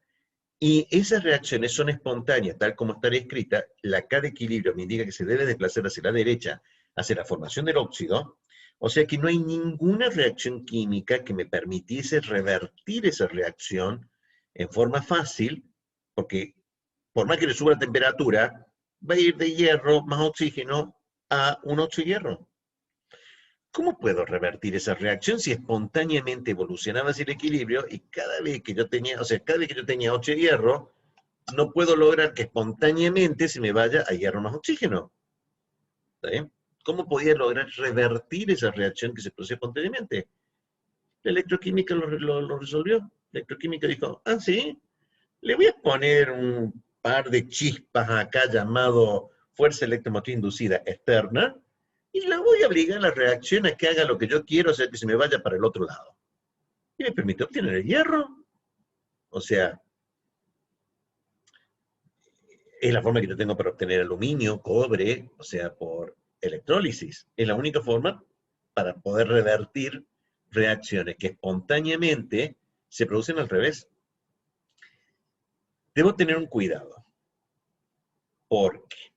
y esas reacciones son espontáneas, tal como está escrita, la K de equilibrio me indica que se debe desplazar hacia la derecha, hacia la formación del óxido, o sea que no hay ninguna reacción química que me permitiese revertir esa reacción en forma fácil, porque por más que le suba la temperatura, va a ir de hierro más oxígeno a un óxido de hierro. ¿Cómo puedo revertir esa reacción si espontáneamente evolucionaba hacia el equilibrio y cada vez que yo tenía, o sea, cada vez que yo tenía 8 de hierro, no puedo lograr que espontáneamente se me vaya a hierro más oxígeno? ¿Está bien? ¿Cómo podía lograr revertir esa reacción que se produce espontáneamente? La electroquímica lo resolvió. La electroquímica dijo, ah, sí, le voy a poner un par de chispas acá llamado fuerza electromotriz inducida externa y la voy a obligar a la reacción a que haga lo que yo quiero, o sea, que se me vaya para el otro lado. Y me permite obtener el hierro. O sea, es la forma que yo tengo para obtener aluminio, cobre, o sea, por electrólisis. Es la única forma para poder revertir reacciones que espontáneamente se producen al revés. Debo tener un cuidado, porque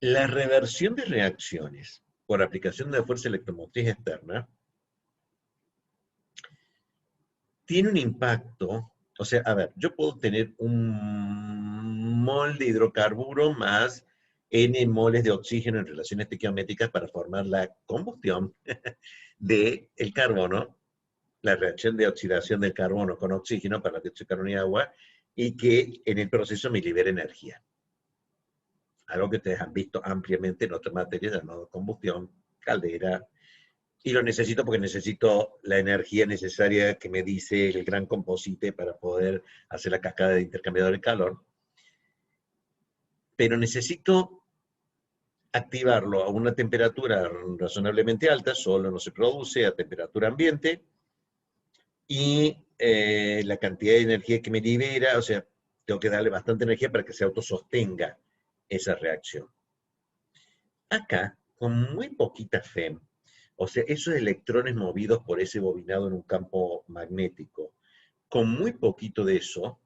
la reversión de reacciones por aplicación de la fuerza electromotriz externa tiene un impacto, o sea, a ver, yo puedo tener un mol de hidrocarburo más n moles de oxígeno en relaciones estequiométricas para formar la combustión del carbono, la reacción de oxidación del carbono con oxígeno para la dióxido de carbono y agua, y que en el proceso me libere energía. Algo que ustedes han visto ampliamente en otra materia llamado combustión, caldera, y lo necesito porque necesito la energía necesaria que me dice el gran composite para poder hacer la cascada de intercambiador de calor. Pero necesito activarlo a una temperatura razonablemente alta, solo no se produce a temperatura ambiente, y la cantidad de energía que me libera, o sea, tengo que darle bastante energía para que se autosostenga esa reacción. Acá, con muy poquita FEM, o sea, esos electrones movidos por ese bobinado en un campo magnético, con muy poquito de eso,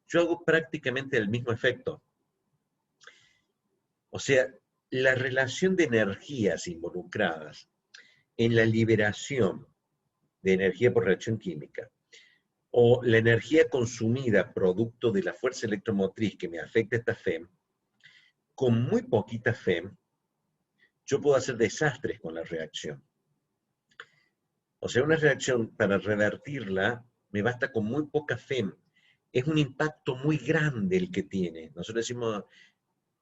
yo hago prácticamente el mismo efecto. O sea, la relación de energías involucradas en la liberación de energía por reacción química o la energía consumida producto de la fuerza electromotriz que me afecta esta FEM, con muy poquita FEM, yo puedo hacer desastres con la reacción. O sea, una reacción para revertirla me basta con muy poca FEM. Es un impacto muy grande el que tiene. Nosotros decimos,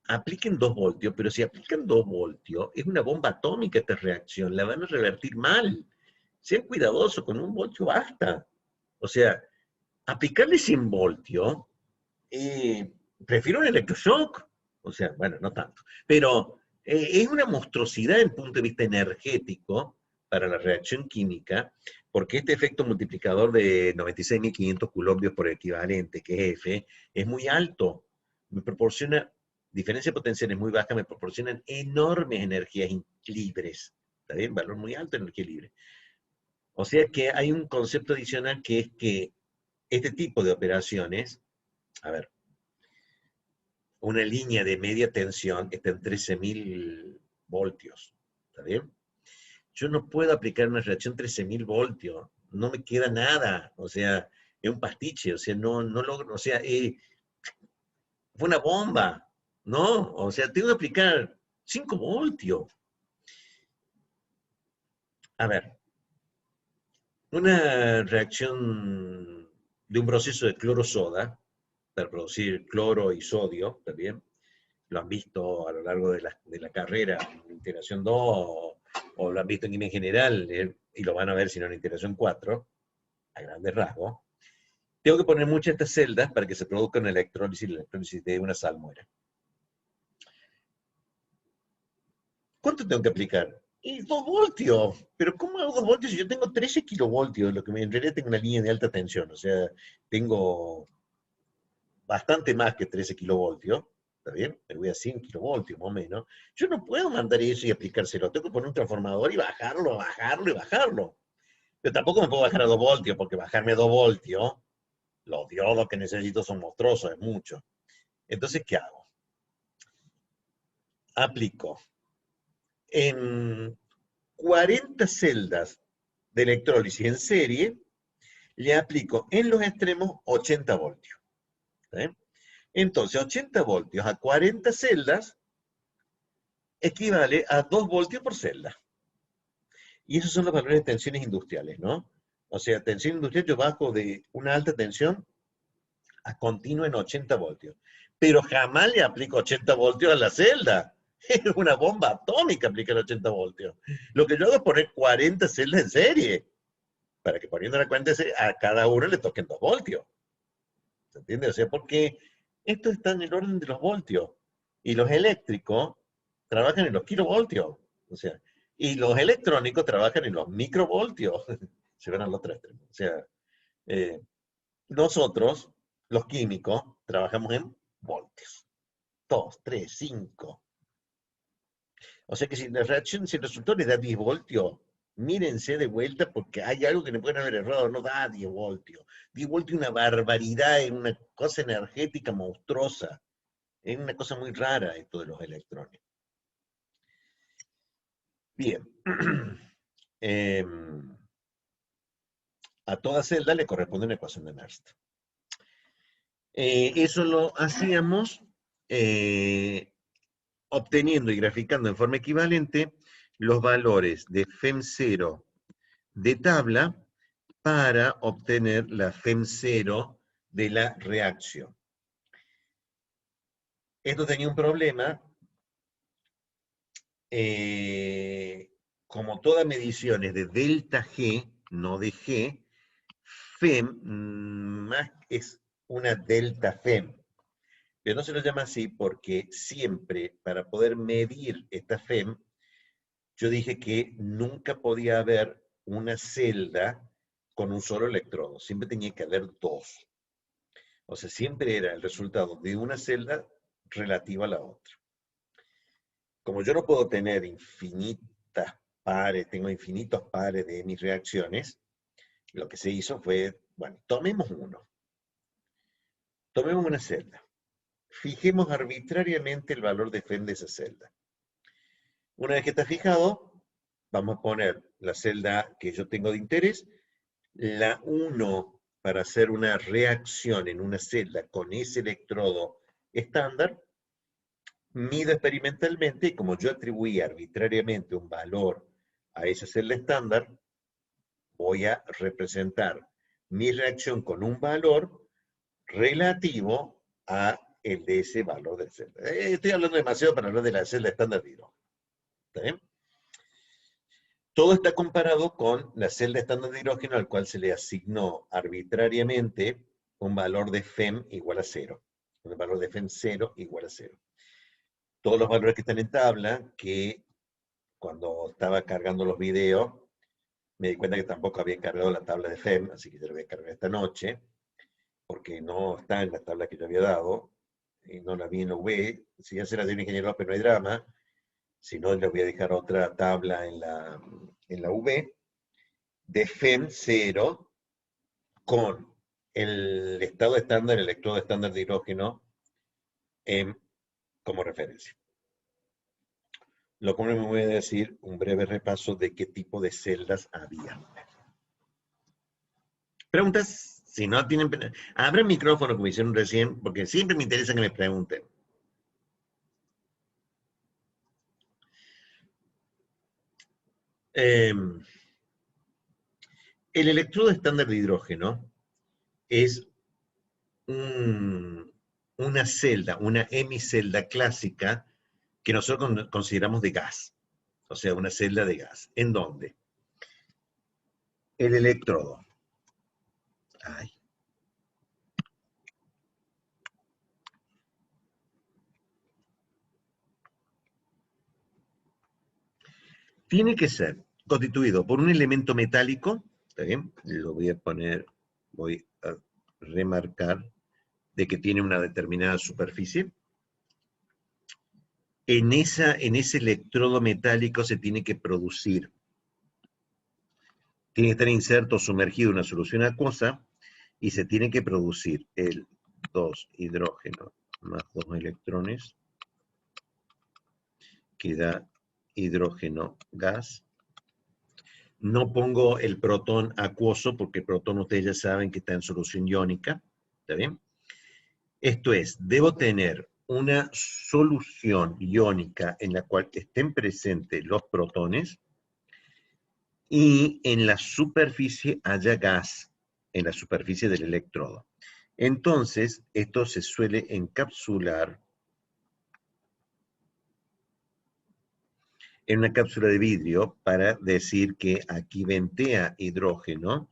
apliquen 2 voltios, pero si aplican 2 voltios, es una bomba atómica esta reacción, la van a revertir mal. Sean cuidadosos, con 1 voltio basta. O sea, aplicarle 100 voltios, prefiero un electroshock. O sea, bueno, no tanto. Pero es una monstruosidad desde el punto de vista energético para la reacción química, porque este efecto multiplicador de 96.500 coulombs por equivalente, que es F, es muy alto. Me proporciona, diferencia potencial es muy baja, me proporcionan enormes energías libres. ¿Está bien? Valor muy alto de energía libre. O sea que hay un concepto adicional que es que este tipo de operaciones, a ver, una línea de media tensión está en 13.000 voltios, ¿está bien? Yo no puedo aplicar una reacción 13.000 voltios, no me queda nada, o sea, es un pastiche, o sea, no logro, o sea, fue una bomba, ¿no? O sea, tengo que aplicar 5 voltios. A ver, una reacción de un proceso de cloro-soda, para producir cloro y sodio, ¿también? Lo han visto a lo largo de la carrera en integración 2 o lo han visto en química general y lo van a ver si no en integración 4, a grandes rasgos. Tengo que poner muchas de estas celdas para que se produzca una electrólisis y la electrólisis de una salmuera. ¿Cuánto tengo que aplicar? Y 2 voltios. ¿Pero cómo hago 2 voltios si yo tengo 13 kilovoltios? Lo que en realidad tengo una línea de alta tensión. O sea, tengo bastante más que 13 kilovoltios. ¿Está bien? Me voy a 100 kilovoltios más o menos. Yo no puedo mandar eso y aplicárselo. Tengo que poner un transformador y bajarlo, bajarlo y bajarlo. Pero tampoco me puedo bajar a 2 voltios, porque bajarme a 2 voltios, los diodos que necesito son monstruosos, es mucho. Entonces, ¿qué hago? Aplico en 40 celdas de electrólisis en serie, le aplico en los extremos 80 voltios. ¿Sí? Entonces, 80 voltios a 40 celdas equivale a 2 voltios por celda. Y esos son los valores de tensiones industriales, ¿no? O sea, tensión industrial yo bajo de una alta tensión a continua en 80 voltios. Pero jamás le aplico 80 voltios a la celda. Es una bomba atómica aplicar 80 voltios. Lo que yo hago es poner 40 celdas en serie, para que poniendo la cuenta a cada uno le toquen 2 voltios. ¿Se entiende? O sea, porque esto está en el orden de los voltios. Y los eléctricos trabajan en los kilovoltios. O sea, y los electrónicos trabajan en los microvoltios. Se van a los tres extremos. O sea, eh, nosotros, los químicos, trabajamos en voltios. 2, 3, 5. O sea que si la reacción, si el resultado le da 10 voltios, mírense de vuelta porque hay algo que le pueden haber errado, no da 10 voltios. 10 voltios es una barbaridad, es una cosa energética monstruosa. Es una cosa muy rara esto de los electrones. Bien. eh, a toda celda le corresponde una ecuación de Nernst. Eso lo hacíamos obteniendo y graficando en forma equivalente los valores de FEM0 de tabla para obtener la FEM0 de la reacción. Esto tenía un problema. Como toda medición es de delta G, no de G, FEM más es una delta FEM. Pero no se lo llama así porque siempre, para poder medir esta FEM, yo dije que nunca podía haber una celda con un solo electrodo. Siempre tenía que haber dos. O sea, siempre era el resultado de una celda relativa a la otra. Como yo no puedo tener infinitas pares, tengo infinitos pares de mis reacciones, lo que se hizo fue, bueno, tomemos uno. Tomemos una celda. Fijemos arbitrariamente el valor de FEM de esa celda. Una vez que está fijado, vamos a poner la celda que yo tengo de interés, la 1 para hacer una reacción en una celda con ese electrodo estándar, mido experimentalmente y como yo atribuí arbitrariamente un valor a esa celda estándar, voy a representar mi reacción con un valor relativo a el de ese valor de celda. Estoy hablando demasiado para hablar de la celda estándar de hidrógeno. ¿Está bien? Todo está comparado con la celda estándar de hidrógeno al cual se le asignó arbitrariamente un valor de FEM igual a 0. Un valor de FEM 0 igual a 0. todos los valores que están en tabla, que cuando estaba cargando los videos, me di cuenta que tampoco había cargado la tabla de FEM, así que ya la voy a cargar esta noche, porque no está en la tabla que yo había dado, y no la vi en la V. Si ya se la dio un ingeniero, pero no hay drama. Si no, le voy a dejar otra tabla en la V de FEM 0 con el estado estándar, el electrodo estándar de hidrógeno como referencia. Lo cual me voy a decir un breve repaso de qué tipo de celdas había. Preguntas, si no tienen... Abre el micrófono como hicieron recién, porque siempre me interesa que me pregunten. El electrodo estándar de hidrógeno es una celda, una hemicelda clásica que nosotros consideramos de gas. O sea, una celda de gas. ¿En dónde? El electrodo. Ay. Tiene que ser constituido por un elemento metálico, ¿está bien? Lo voy a poner, voy a remarcar de que tiene una determinada superficie. En ese electrodo metálico se tiene que producir, tiene que estar inserto o sumergido en una solución acuosa y se tiene que producir el 2 hidrógeno más 2 electrones, que da hidrógeno gas. No pongo el protón acuoso porque el protón ustedes ya saben que está en solución iónica, ¿está bien? Esto es, debo tener una solución iónica en la cual estén presentes los protones y en la superficie haya gas, en la superficie del electrodo. Entonces, esto se suele encapsular en una cápsula de vidrio para decir que aquí ventea hidrógeno,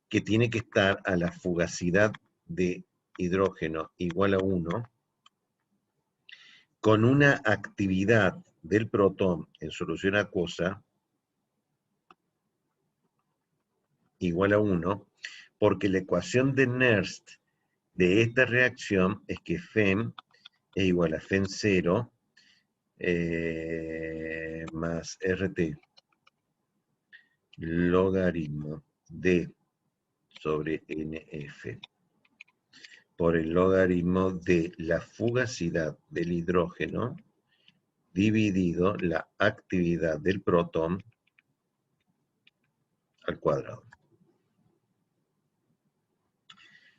que tiene que estar a la fugacidad de hidrógeno igual a 1, con una actividad del protón en solución acuosa igual a 1, porque la ecuación de Nernst de esta reacción es que FEM es igual a FEM 0 más RT logaritmo D sobre NF por el logaritmo de la fugacidad del hidrógeno dividido la actividad del protón al cuadrado.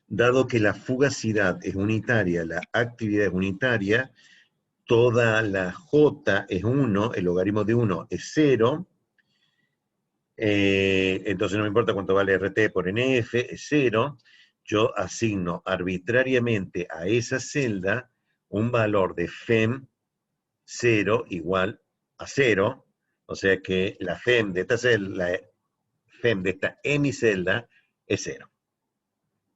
Dado que la fugacidad es unitaria, la actividad es unitaria, toda la J es 1, el logaritmo de 1 es 0, entonces no me importa cuánto vale RT por NF, es 0, yo asigno arbitrariamente a esa celda un valor de FEM 0 igual a 0, o sea que la FEM de esta celda, la FEM de esta hemicelda es 0.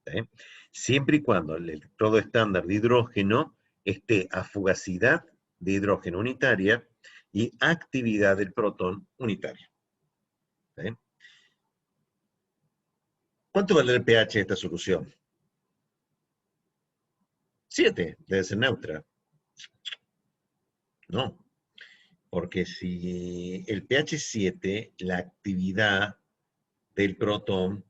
¿Sí? Siempre y cuando el electrodo estándar de hidrógeno esté a fugacidad de hidrógeno unitaria y actividad del protón unitaria. ¿Sí? ¿Cuánto vale el pH de esta solución? 7, debe ser neutra. No, porque si el pH es 7, la actividad del protón,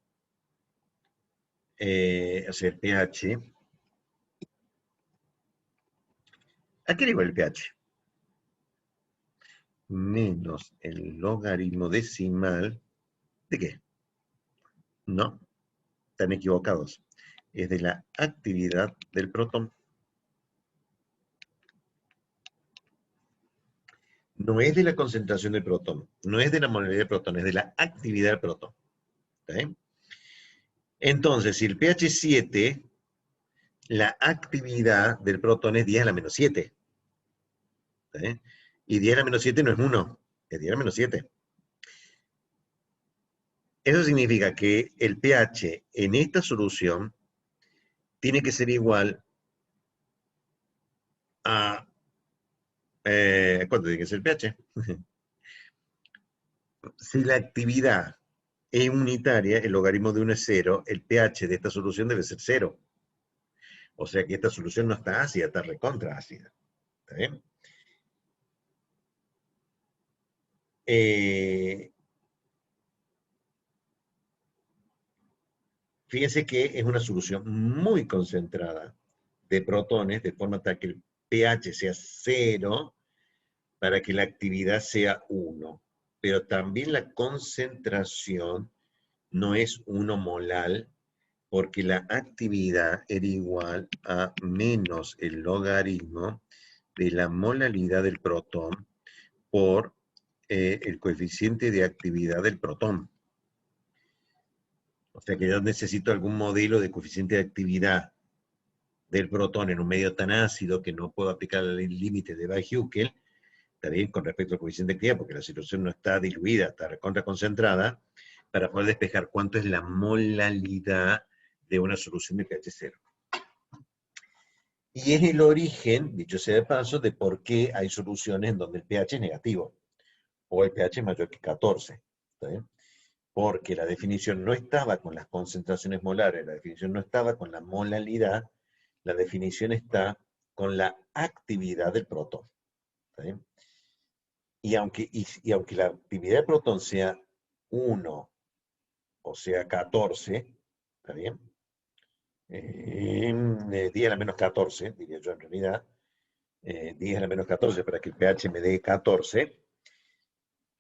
o sea, el pH, ¿a qué le igual el pH? Menos el logaritmo decimal, ¿de qué? No, están equivocados. Es de la actividad del protón. No es de la concentración del protón, no es de la molaridad del protón, es de la actividad del protón. ¿Sí? Entonces, si el pH es 7, la actividad del protón es 10 a la menos 7. ¿Sí? Y 10 a la menos 7 no es 1, es 10 a la menos 7. Eso significa que el pH en esta solución tiene que ser igual a ¿Cuánto tiene que ser el pH? Si la actividad es unitaria, el logaritmo de 1 es 0, el pH de esta solución debe ser 0. O sea que esta solución no está ácida, está recontra ácida. ¿Está bien? Fíjense que es una solución muy concentrada de protones, de forma tal que el pH sea 0 para que la actividad sea 1. Pero también la concentración no es 1 molal, porque la actividad era igual a menos el logaritmo de la molalidad del protón por el coeficiente de actividad del protón. O sea que yo necesito algún modelo de coeficiente de actividad del protón en un medio tan ácido que no puedo aplicar el límite de Weis-Hückel, está bien, con respecto al coeficiente de actividad, porque la situación no está diluida, está recontra concentrada, para poder despejar cuánto es la molalidad de una solución de pH 0. Y es el origen, dicho sea de paso, de por qué hay soluciones en donde el pH es negativo, o el pH es mayor que 14. ¿Está bien? Porque la definición no estaba con las concentraciones molares, la definición no estaba con la molalidad, la definición está con la actividad del protón. ¿Está bien? Y aunque la actividad del protón sea 1 o sea 14, ¿está bien? 10 a la menos 14, diría yo en realidad, 10 a la menos 14 para que el pH me dé 14,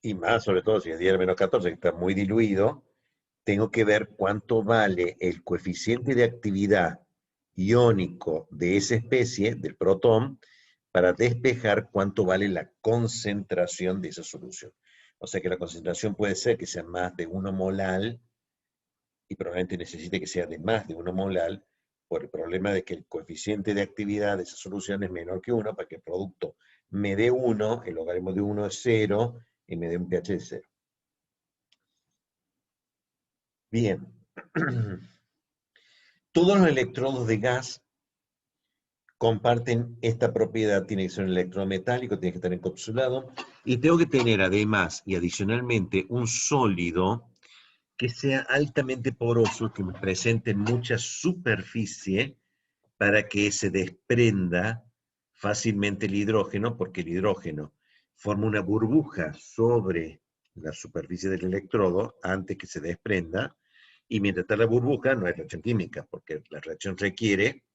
y más sobre todo si es 10 a la menos 14, que está muy diluido, tengo que ver cuánto vale el coeficiente de actividad iónico de esa especie, del protón, para despejar cuánto vale la concentración de esa solución. O sea que la concentración puede ser que sea más de 1 molal, y probablemente necesite que sea de más de 1 molal, por el problema de que el coeficiente de actividad de esa solución es menor que 1, para que el producto me dé 1, el logaritmo de 1 es 0, y me dé un pH de 0. Bien. Todos los electrodos de gas comparten esta propiedad. Tiene que ser un electrodo metálico, tiene que estar encapsulado, y tengo que tener además y adicionalmente un sólido que sea altamente poroso, que me presente mucha superficie para que se desprenda fácilmente el hidrógeno, porque el hidrógeno forma una burbuja sobre la superficie del electrodo antes que se desprenda, y mientras está la burbuja no hay reacción química, porque la reacción requiere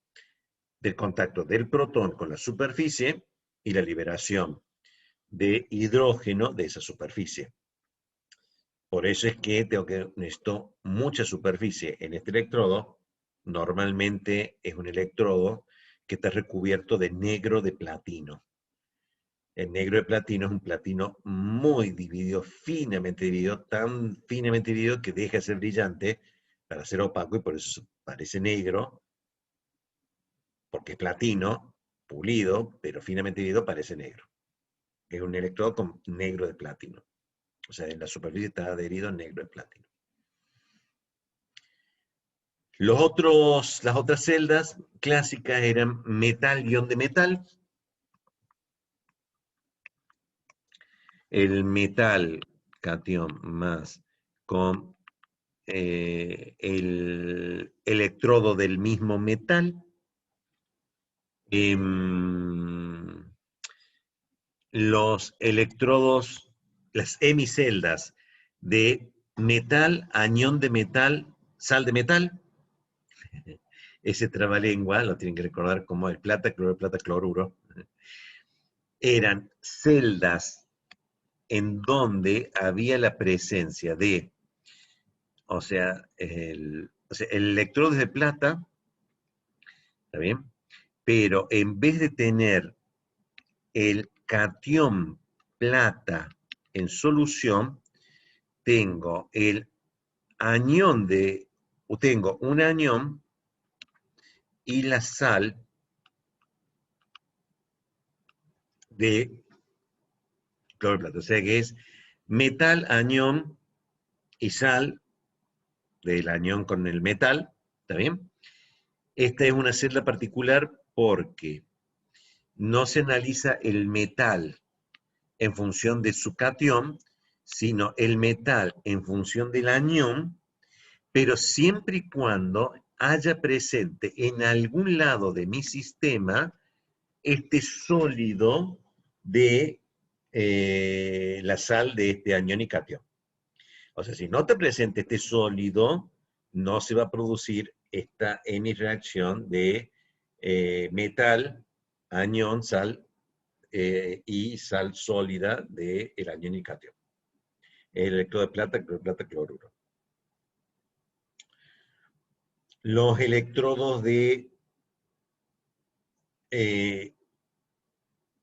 del contacto del protón con la superficie y la liberación de hidrógeno de esa superficie. Por eso es que necesito mucha superficie en este electrodo. Normalmente es un electrodo que está recubierto de negro de platino. El negro de platino es un platino muy dividido, finamente dividido, tan finamente dividido que deja de ser brillante para ser opaco, y por eso parece negro, porque es platino, pulido, pero finamente dividido, parece negro. Es un electrodo con negro de platino. O sea, en la superficie está adherido negro de platino. Las otras celdas clásicas eran metal-ion de metal. El metal, catión, más con el electrodo del mismo metal. Los electrodos, las hemiceldas de metal, anión de metal, sal de metal. Ese trabalengua, lo tienen que recordar como el plata, cloruro. Eran celdas en donde había la presencia de, o sea, el electrodo es de plata, ¿está bien? Pero en vez de tener el catión plata en solución, tengo el anión tengo un anión y la sal de cloro de plata. O sea que es metal, anión y sal del anión con el metal, ¿está bien? Esta es una celda particular porque no se analiza el metal en función de su catión, sino el metal en función del anión, pero siempre y cuando haya presente en algún lado de mi sistema este sólido de la sal de este anión y catión. O sea, si no te presente este sólido, no se va a producir esta hemireacción de metal, anión, sal y sal sólida del anión y catión. El electrodo de plata, cloruro. Los electrodos de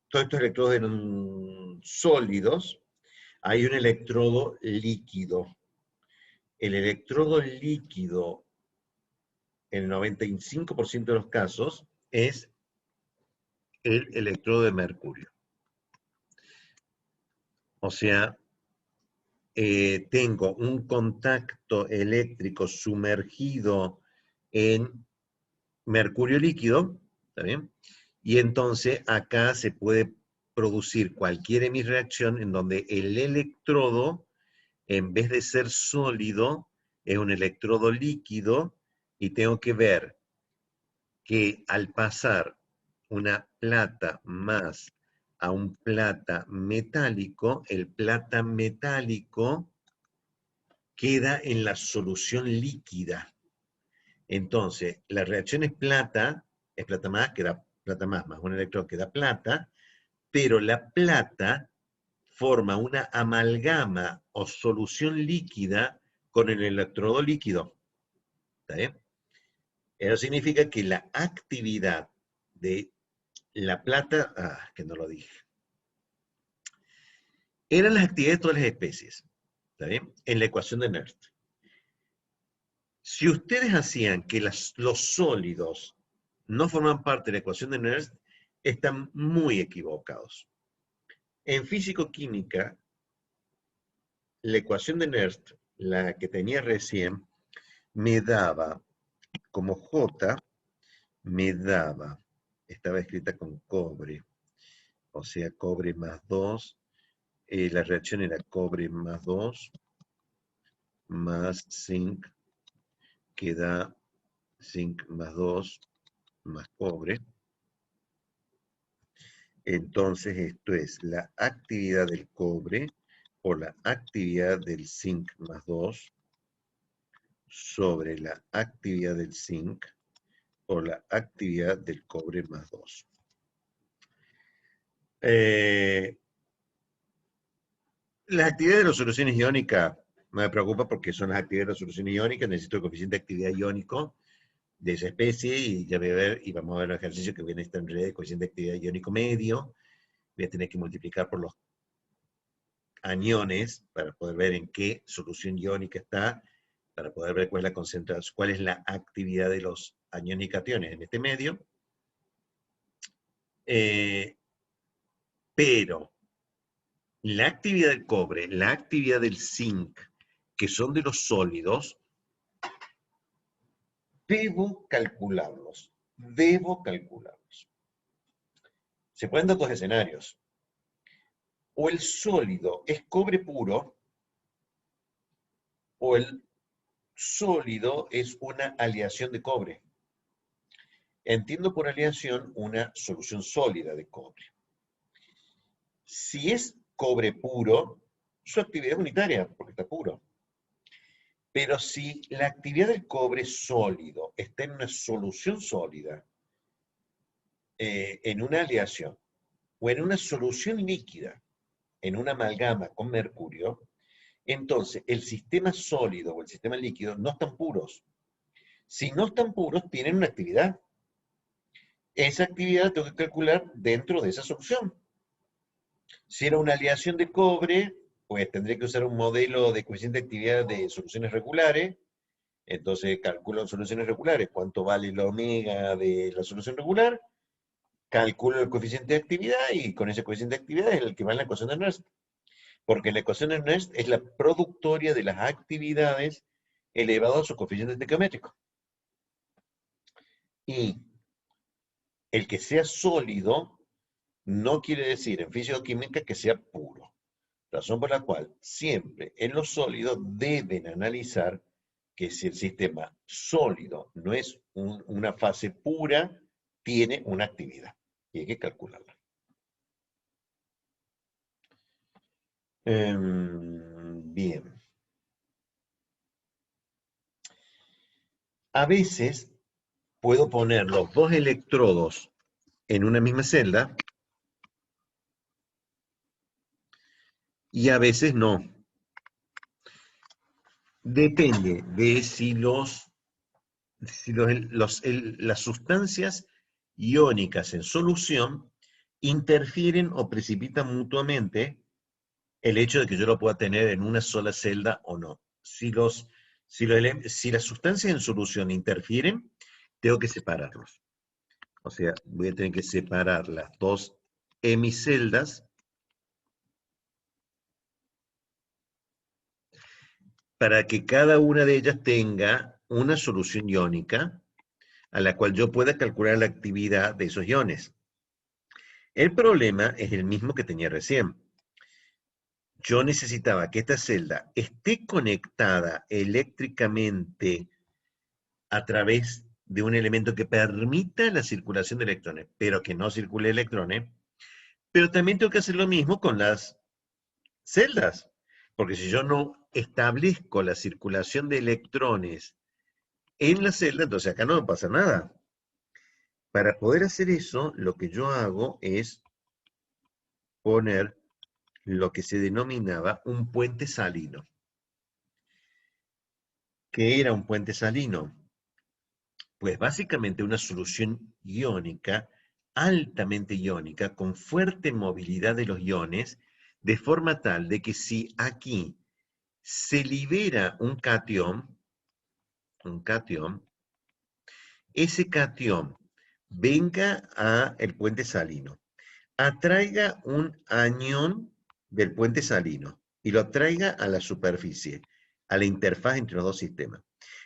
todos estos electrodos eran sólidos, hay un electrodo líquido. El electrodo líquido, en el 95% de los casos, es el electrodo de mercurio. O sea, tengo un contacto eléctrico sumergido en mercurio líquido, ¿está bien? Y entonces acá se puede producir cualquier hemirreacción en donde el electrodo, en vez de ser sólido, es un electrodo líquido y tengo que ver que al pasar una plata más a un plata metálico, el plata metálico queda en la solución líquida. Entonces, la reacción es plata más, queda plata más un electrón que da plata, pero la plata forma una amalgama o solución líquida con el electrodo líquido. ¿Está bien? Eso significa que la actividad de la plata, que no lo dije, eran las actividades de todas las especies, ¿está bien? En la ecuación de Nernst. Si ustedes hacían que los sólidos no forman parte de la ecuación de Nernst, están muy equivocados. En físico-química, la ecuación de Nernst, la que tenía recién, me daba como J, me daba, estaba escrita con cobre, o sea, cobre más 2, la reacción era cobre más 2, más zinc, que da zinc más 2, más cobre. Entonces esto es la actividad del cobre por la actividad del zinc más 2 sobre la actividad del zinc por la actividad del cobre más 2. Las actividades de las soluciones iónicas no me preocupa porque son las actividades de las soluciones iónicas, necesito el coeficiente de actividad iónico de esa especie y ya voy a ver, y vamos a ver los ejercicios que viene esta en realidad de coeficiente de actividad iónico medio. Voy a tener que multiplicar por los aniones para poder ver en qué solución iónica está, para poder ver cuál es la concentración, cuál es la actividad de los aniones y cationes en este medio. Pero la actividad del cobre, la actividad del zinc, que son de los sólidos, debo calcularlos. Debo calcularlos. Se pueden dar dos escenarios. O el sólido es cobre puro, o el sólido es una aleación de cobre. Entiendo por aleación una solución sólida de cobre. Si es cobre puro, su actividad es unitaria, porque está puro. Pero si la actividad del cobre sólido está en una solución sólida, en una aleación, o en una solución líquida, en una amalgama con mercurio, entonces el sistema sólido o el sistema líquido no están puros. Si no están puros, tienen una actividad. Esa actividad tengo que calcular dentro de esa solución. Si era una aleación de cobre, pues tendré que usar un modelo de coeficiente de actividad de soluciones regulares. Entonces calculo soluciones regulares, cuánto vale la omega de la solución regular, calculo el coeficiente de actividad y con ese coeficiente de actividad es el que va en la ecuación de Nernst. Porque la ecuación de Nernst es la productoria de las actividades elevado a su coeficiente estequiométrico. Y el que sea sólido no quiere decir en físico-química que sea puro. Razón por la cual siempre en los sólidos deben analizar que si el sistema sólido no es una fase pura, tiene una actividad. Y hay que calcularla. Bien. A veces puedo poner los dos electrodos en una misma celda y a veces no. Depende de si las sustancias iónicas en solución interfieren o precipitan mutuamente el hecho de que yo lo pueda tener en una sola celda o no. Si las sustancias en solución interfieren, tengo que separarlos. O sea, voy a tener que separar las dos hemiceldas para que cada una de ellas tenga una solución iónica a la cual yo pueda calcular la actividad de esos iones. El problema es el mismo que tenía recién. Yo necesitaba que esta celda esté conectada eléctricamente a través de un elemento que permita la circulación de electrones, pero que no circule electrones. Pero también tengo que hacer lo mismo con las celdas, porque si yo no establezco la circulación de electrones en la celda, entonces acá no me pasa nada. Para poder hacer eso, lo que yo hago es poner lo que se denominaba un puente salino. ¿Qué era un puente salino? Pues básicamente una solución iónica, altamente iónica, con fuerte movilidad de los iones, de forma tal de que si aquí se libera un catión, ese catión venga a el puente salino, atraiga un anión del puente salino y lo traiga a la superficie, a la interfaz entre los dos sistemas.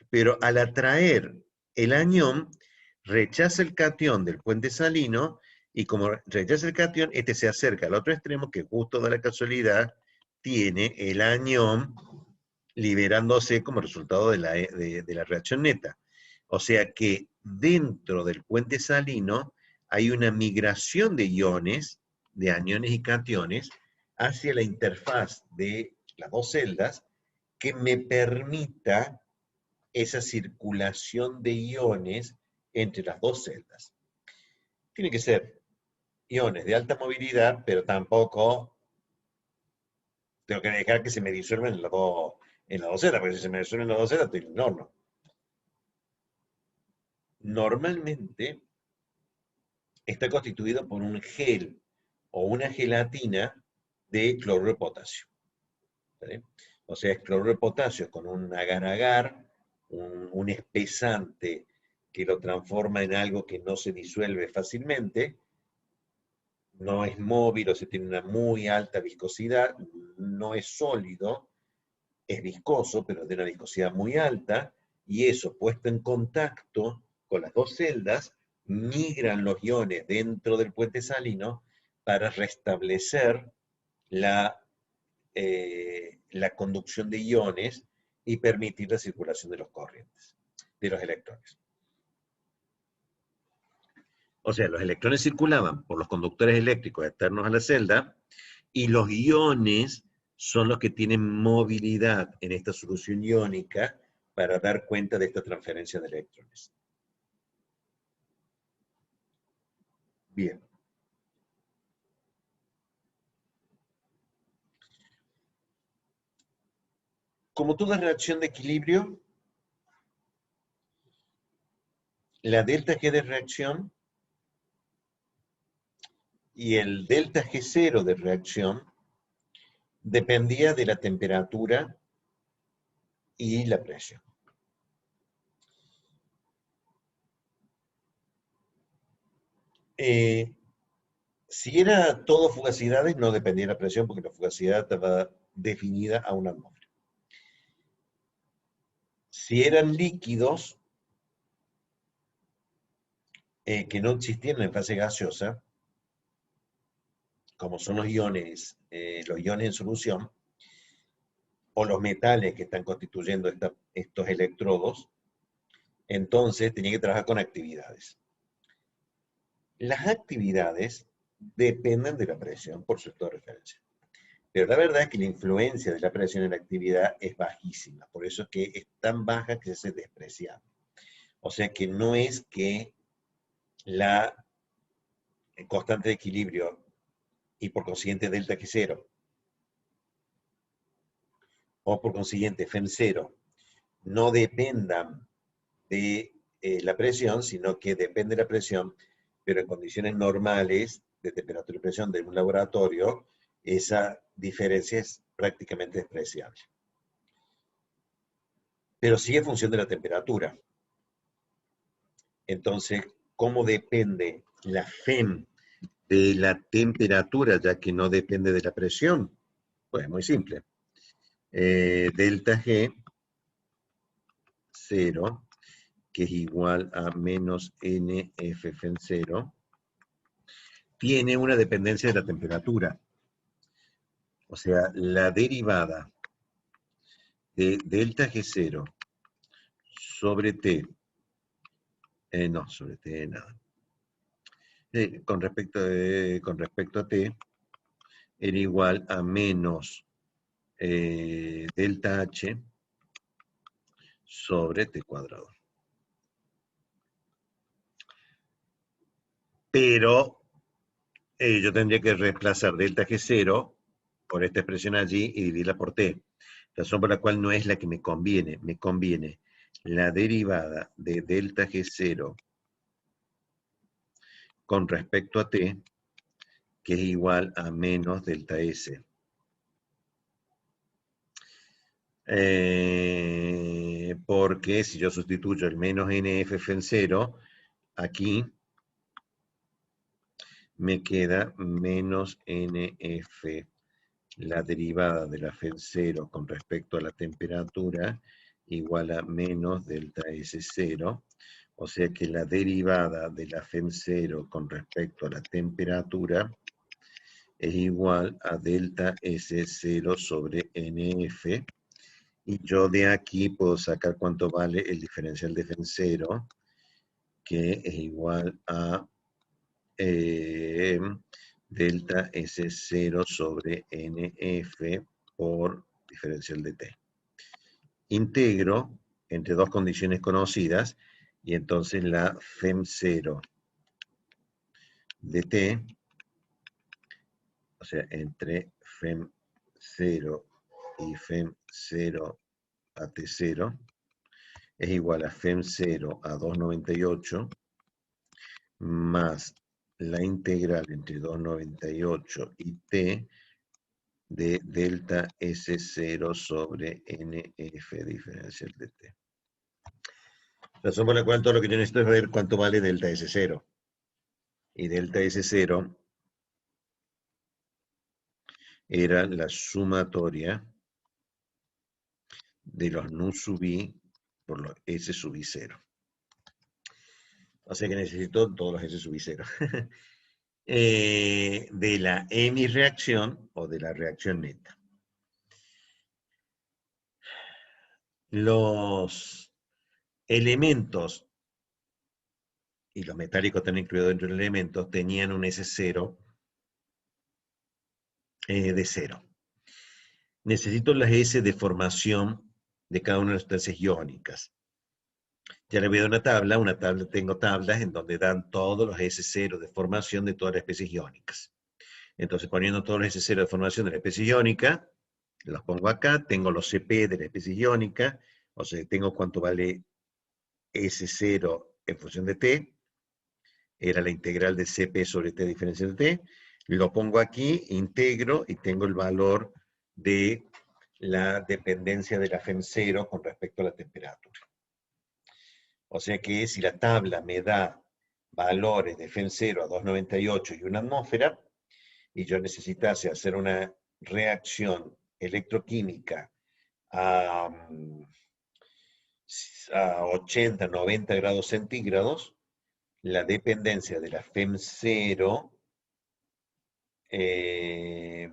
Pero al atraer el anión, rechaza el catión del puente salino y como rechaza el catión, este se acerca al otro extremo que justo da la casualidad tiene el anión liberándose como resultado de la reacción neta. O sea que dentro del puente salino hay una migración de iones, de aniones y cationes, hacia la interfaz de las dos celdas que me permita esa circulación de iones entre las dos celdas. Tiene que ser iones de alta movilidad, pero tampoco tengo que dejar que se me disuelvan en las dos celdas, porque si se me disuelven en las dos celdas, estoy en el horno. Normalmente está constituido por un gel o una gelatina de cloruro de potasio. ¿Vale? O sea, es cloruro de potasio con un agar-agar, un espesante que lo transforma en algo que no se disuelve fácilmente, no es móvil, o sea, tiene una muy alta viscosidad, no es sólido, es viscoso, pero de una viscosidad muy alta, y eso puesto en contacto con las dos celdas, migran los iones dentro del puente salino para restablecer la conducción de iones y permitir la circulación de los corrientes, de los electrones. O sea, los electrones circulaban por los conductores eléctricos externos a la celda y los iones son los que tienen movilidad en esta solución iónica para dar cuenta de esta transferencia de electrones. Bien. Como toda reacción de equilibrio, la delta G de reacción y el delta G0 de reacción dependía de la temperatura y la presión. Si era todo fugacidades, no dependía de la presión porque la fugacidad estaba definida a una atmósfera. Si eran líquidos que no existían en fase gaseosa, como son los iones en solución, o los metales que están constituyendo estos electrodos, entonces tenía que trabajar con actividades. Las actividades dependen de la presión por su estado de referencia. Pero la verdad es que la influencia de la presión en la actividad es bajísima, por eso es que es tan baja que se hace despreciable. O sea que no es que la constante de equilibrio y por consiguiente delta G cero o por consiguiente FEM cero no dependan de la presión, sino que depende de la presión, pero en condiciones normales de temperatura y presión de un laboratorio, esa diferencia es prácticamente despreciable. Pero sigue en función de la temperatura. Entonces, ¿cómo depende la FEM de la temperatura, ya que no depende de la presión? Pues muy simple. Delta G, 0, que es igual a menos NF FEM 0, tiene una dependencia de la temperatura. O sea, la derivada de delta G0 sobre T, no, sobre T nada. Con respecto a T, era igual a menos delta H sobre T cuadrado. Pero yo tendría que reemplazar delta G0 por esta expresión allí y dividirla por T. Razón por la cual no es la que me conviene. Me conviene la derivada de delta G0 con respecto a T, que es igual a menos delta S. Porque si yo sustituyo el menos NF en 0, aquí me queda menos NF, la derivada de la FEM 0 con respecto a la temperatura, igual a menos delta S0, o sea que la derivada de la FEM 0 con respecto a la temperatura es igual a delta S0 sobre NF, y yo de aquí puedo sacar cuánto vale el diferencial de FEM 0, que es igual a delta S0 sobre NF por diferencial de T. Integro entre dos condiciones conocidas, y entonces la FEM 0 de T, o sea, entre FEM 0 y FEM 0 a T0, es igual a FEM 0 a 298 más la integral entre 298 y T de delta S0 sobre NF diferencial de T. Razón por la cual todo lo que yo necesito es ver cuánto vale delta S0. Y delta S0 era la sumatoria de los nu sub i por los S sub i 0. O sea que necesito todos los S sub i 0. De la hemireacción o de la reacción neta. Los elementos, y los metálicos están incluidos dentro de los elementos, tenían un S0 de 0. Necesito las S de formación de cada una de las sustancias iónicas. Ya le voy a dar una tabla, tengo tablas en donde dan todos los S0 de formación de todas las especies iónicas. Entonces, poniendo todos los S0 de formación de la especie iónica, los pongo acá, tengo los CP de la especie iónica, o sea, tengo cuánto vale S0 en función de T, era la integral de CP sobre T diferencial de T, lo pongo aquí, integro y tengo el valor de la dependencia de la FEM 0 con respecto a la temperatura. O sea que si la tabla me da valores de FEM 0 a 298 y una atmósfera, y yo necesitase hacer una reacción electroquímica a 80, 90 grados centígrados, la dependencia de la FEM 0 eh,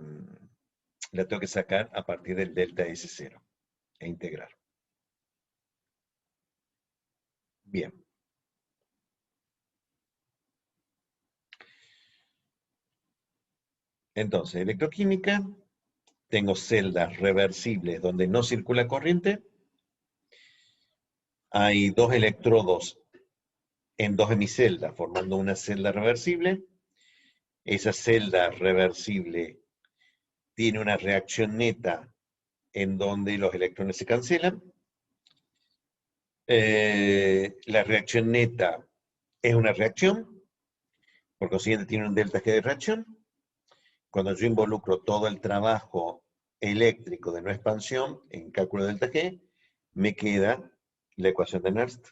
la tengo que sacar a partir del delta S0 e integrar. Bien. Entonces, electroquímica, tengo celdas reversibles donde no circula corriente. Hay dos electrodos en dos hemiceldas formando una celda reversible. Esa celda reversible tiene una reacción neta en donde los electrones se cancelan. La reacción neta es una reacción, por consiguiente tiene un delta G de reacción. Cuando yo involucro todo el trabajo eléctrico de no expansión en cálculo delta G, me queda la ecuación de Nernst,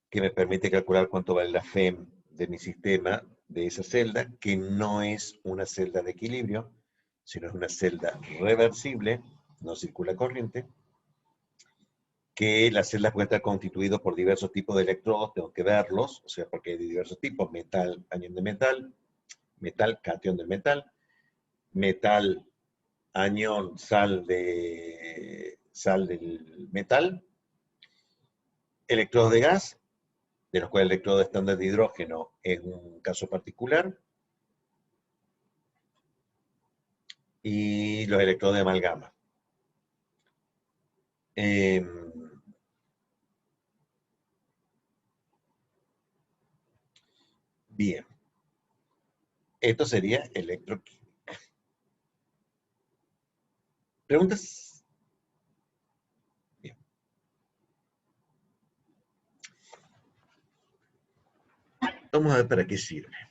que me permite calcular cuánto vale la FEM de mi sistema, de esa celda, que no es una celda de equilibrio, sino es una celda reversible, no circula corriente, que las celdas pueden estar constituidas por diversos tipos de electrodos, tengo que verlos, o sea, porque hay de diversos tipos, metal, anión de metal, metal, catión del metal, metal, anión, sal del metal, electrodos de gas, de los cuales el electrodo estándar de hidrógeno es un caso particular, y los electrodos de amalgama. Eh, bien, esto sería electroquímica. ¿Preguntas? Bien. Vamos a ver para qué sirve.